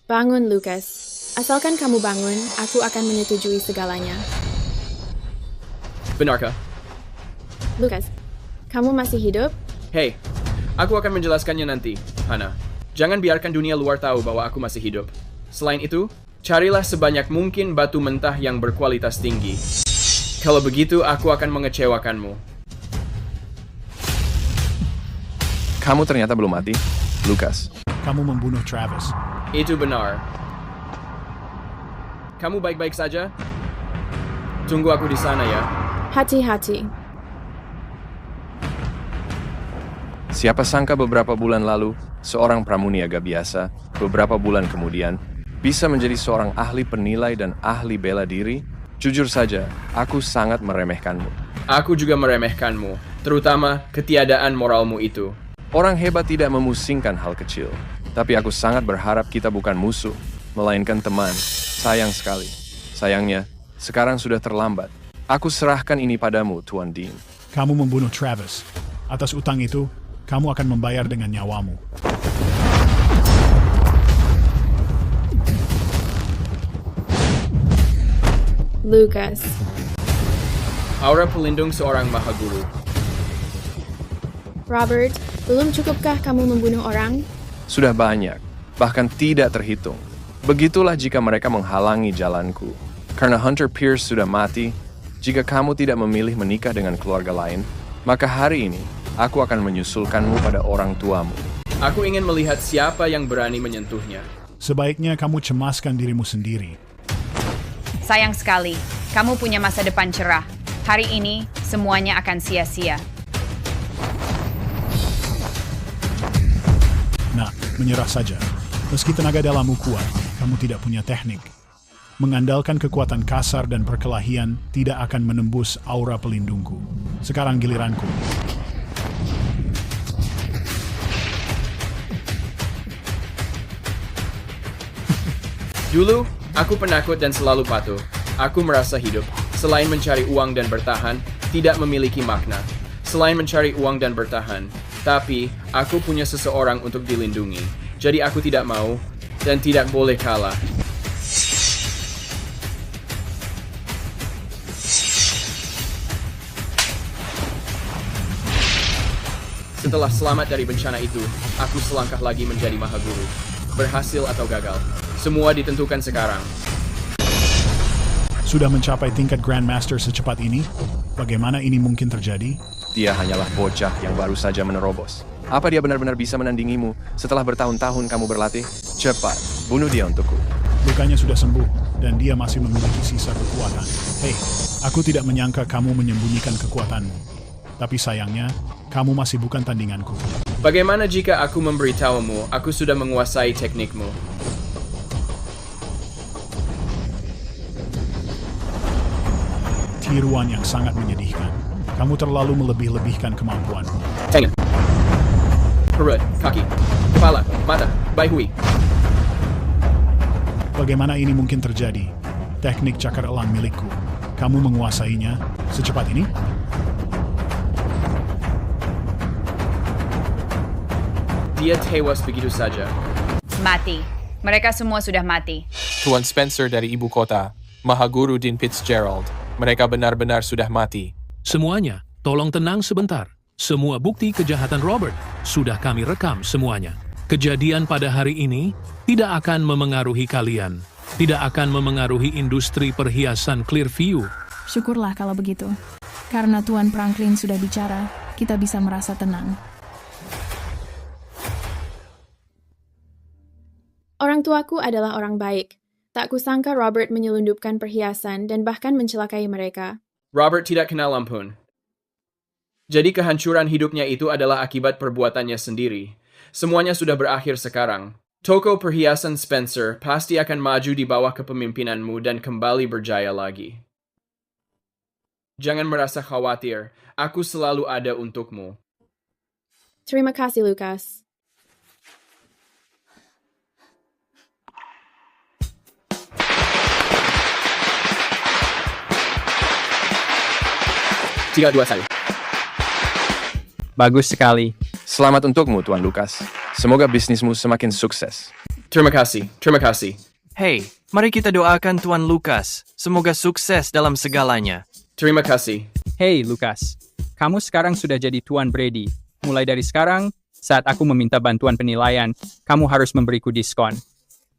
Bangun, Lucas. Asalkan kamu bangun, aku akan menyetujui segalanya. Benarkah? Lucas, kamu masih hidup? Hei, aku akan menjelaskannya nanti, Hannah. Jangan biarkan dunia luar tahu bahwa aku masih hidup. Selain itu, carilah sebanyak mungkin batu mentah yang berkualitas tinggi. Kalau begitu, aku akan mengecewakanmu. Kamu ternyata belum mati, Lucas. Kamu membunuh Travis. Itu benar. Kamu baik-baik saja? Tunggu aku di sana ya. Hati-hati. Siapa sangka beberapa bulan lalu, seorang pramuniaga biasa, beberapa bulan kemudian, bisa menjadi seorang ahli penilai dan ahli bela diri? Jujur saja, aku sangat meremehkanmu. Aku juga meremehkanmu, terutama ketiadaan moralmu itu. Orang hebat tidak memusingkan hal kecil, tapi aku sangat berharap kita bukan musuh, melainkan teman. Sayang sekali. Sayangnya, sekarang sudah terlambat. Aku serahkan ini padamu, Tuan Dean. Kamu membunuh Travis. Atas utang itu, kamu akan membayar dengan nyawamu. Lucas. Aura pelindung seorang mahaguru. Robert, belum cukupkah kamu membunuh orang? Sudah banyak, bahkan tidak terhitung. Begitulah jika mereka menghalangi jalanku. Karena Hunter Pierce sudah mati, jika kamu tidak memilih menikah dengan keluarga lain, maka hari ini aku akan menyusulkanmu pada orang tuamu. Aku ingin melihat siapa yang berani menyentuhnya. Sebaiknya kamu cemaskan dirimu sendiri. Sayang sekali, kamu punya masa depan cerah. Hari ini, semuanya akan sia-sia. Nah, menyerah saja. Meski tenaga dalammu kuat, kamu tidak punya teknik. Mengandalkan kekuatan kasar dan perkelahian tidak akan menembus aura pelindungku. Sekarang giliranku. Dulu, aku penakut dan selalu patuh. Aku merasa hidup. Selain mencari uang dan bertahan, tidak memiliki makna. Selain mencari uang dan bertahan, tapi aku punya seseorang untuk dilindungi. Jadi aku tidak mau dan tidak boleh kalah. Setelah selamat dari bencana itu, aku selangkah lagi menjadi mahaguru. Berhasil atau gagal, semua ditentukan sekarang. Sudah mencapai tingkat Grandmaster secepat ini? Bagaimana ini mungkin terjadi? Dia hanyalah bocah yang baru saja menerobos. Apa dia benar-benar bisa menandingimu setelah bertahun-tahun kamu berlatih? Cepat, bunuh dia untukku. Lukanya sudah sembuh, dan dia masih memiliki sisa kekuatan. Hei, aku tidak menyangka kamu menyembunyikan kekuatanmu. Tapi sayangnya, kamu masih bukan tandinganku. Bagaimana jika aku memberitahumu, aku sudah menguasai teknikmu? Tiruan yang sangat menyedihkan. Kamu terlalu melebih-lebihkan kemampuanmu. Tangan, perut, kaki, kepala, mata, baihui. Bagaimana ini mungkin terjadi? Teknik cakar elang milikku. Kamu menguasainya secepat ini? Dia tewas begitu saja. Mati. Mereka semua sudah mati. Tuan Spencer dari ibu kota, Mahaguru Dean Fitzgerald. Mereka benar-benar sudah mati. Semuanya, tolong tenang sebentar. Semua bukti kejahatan Robert sudah kami rekam semuanya. Kejadian pada hari ini tidak akan memengaruhi kalian. tidak akan memengaruhi industri perhiasan Clearview. Syukurlah kalau begitu. Karena Tuan Franklin sudah bicara, kita bisa merasa tenang. Orang tuaku adalah orang baik. Tak kusangka Robert menyelundupkan perhiasan dan bahkan mencelakai mereka. Robert tidak kenal ampun. Jadi kehancuran hidupnya itu adalah akibat perbuatannya sendiri. Semuanya sudah berakhir sekarang. Toko perhiasan Spencer pasti akan maju di bawah kepemimpinanmu dan kembali berjaya lagi. Jangan merasa khawatir, aku selalu ada untukmu. Terima kasih, Lucas. Tiga, dua, satu. Bagus sekali. Selamat untukmu, Tuan Lucas. Semoga bisnismu semakin sukses. Terima kasih, terima kasih. Hey, mari kita doakan Tuan Lucas. Semoga sukses dalam segalanya. Terima kasih. Hey, Lucas. Kamu sekarang sudah jadi Tuan Brady. Mulai dari sekarang, saat aku meminta bantuan penilaian, kamu harus memberiku diskon.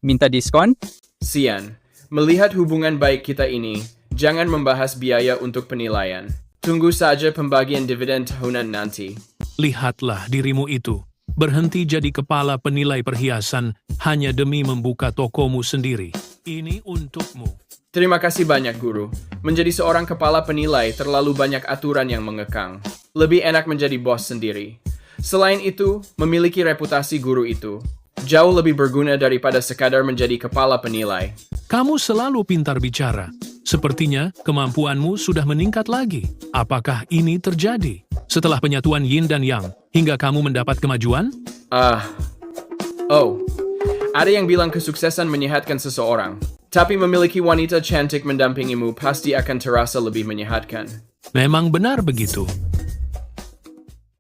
Minta diskon? Sian, melihat hubungan baik kita ini, jangan membahas biaya untuk penilaian. Tunggu saja pembagian dividen tahunan nanti. Lihatlah dirimu itu. Berhenti jadi kepala penilai perhiasan hanya demi membuka tokomu sendiri. Ini untukmu. Terima kasih banyak, Guru. Menjadi seorang kepala penilai terlalu banyak aturan yang mengekang. Lebih enak menjadi bos sendiri. Selain itu, memiliki reputasi guru itu jauh lebih berguna daripada sekadar menjadi kepala penilai. Kamu selalu pintar bicara. Sepertinya kemampuanmu sudah meningkat lagi. Apakah ini terjadi setelah penyatuan Yin dan Yang hingga kamu mendapat kemajuan? Ada yang bilang kesuksesan menyehatkan seseorang. Tapi memiliki wanita cantik mendampingimu pasti akan terasa lebih menyehatkan. Memang benar begitu.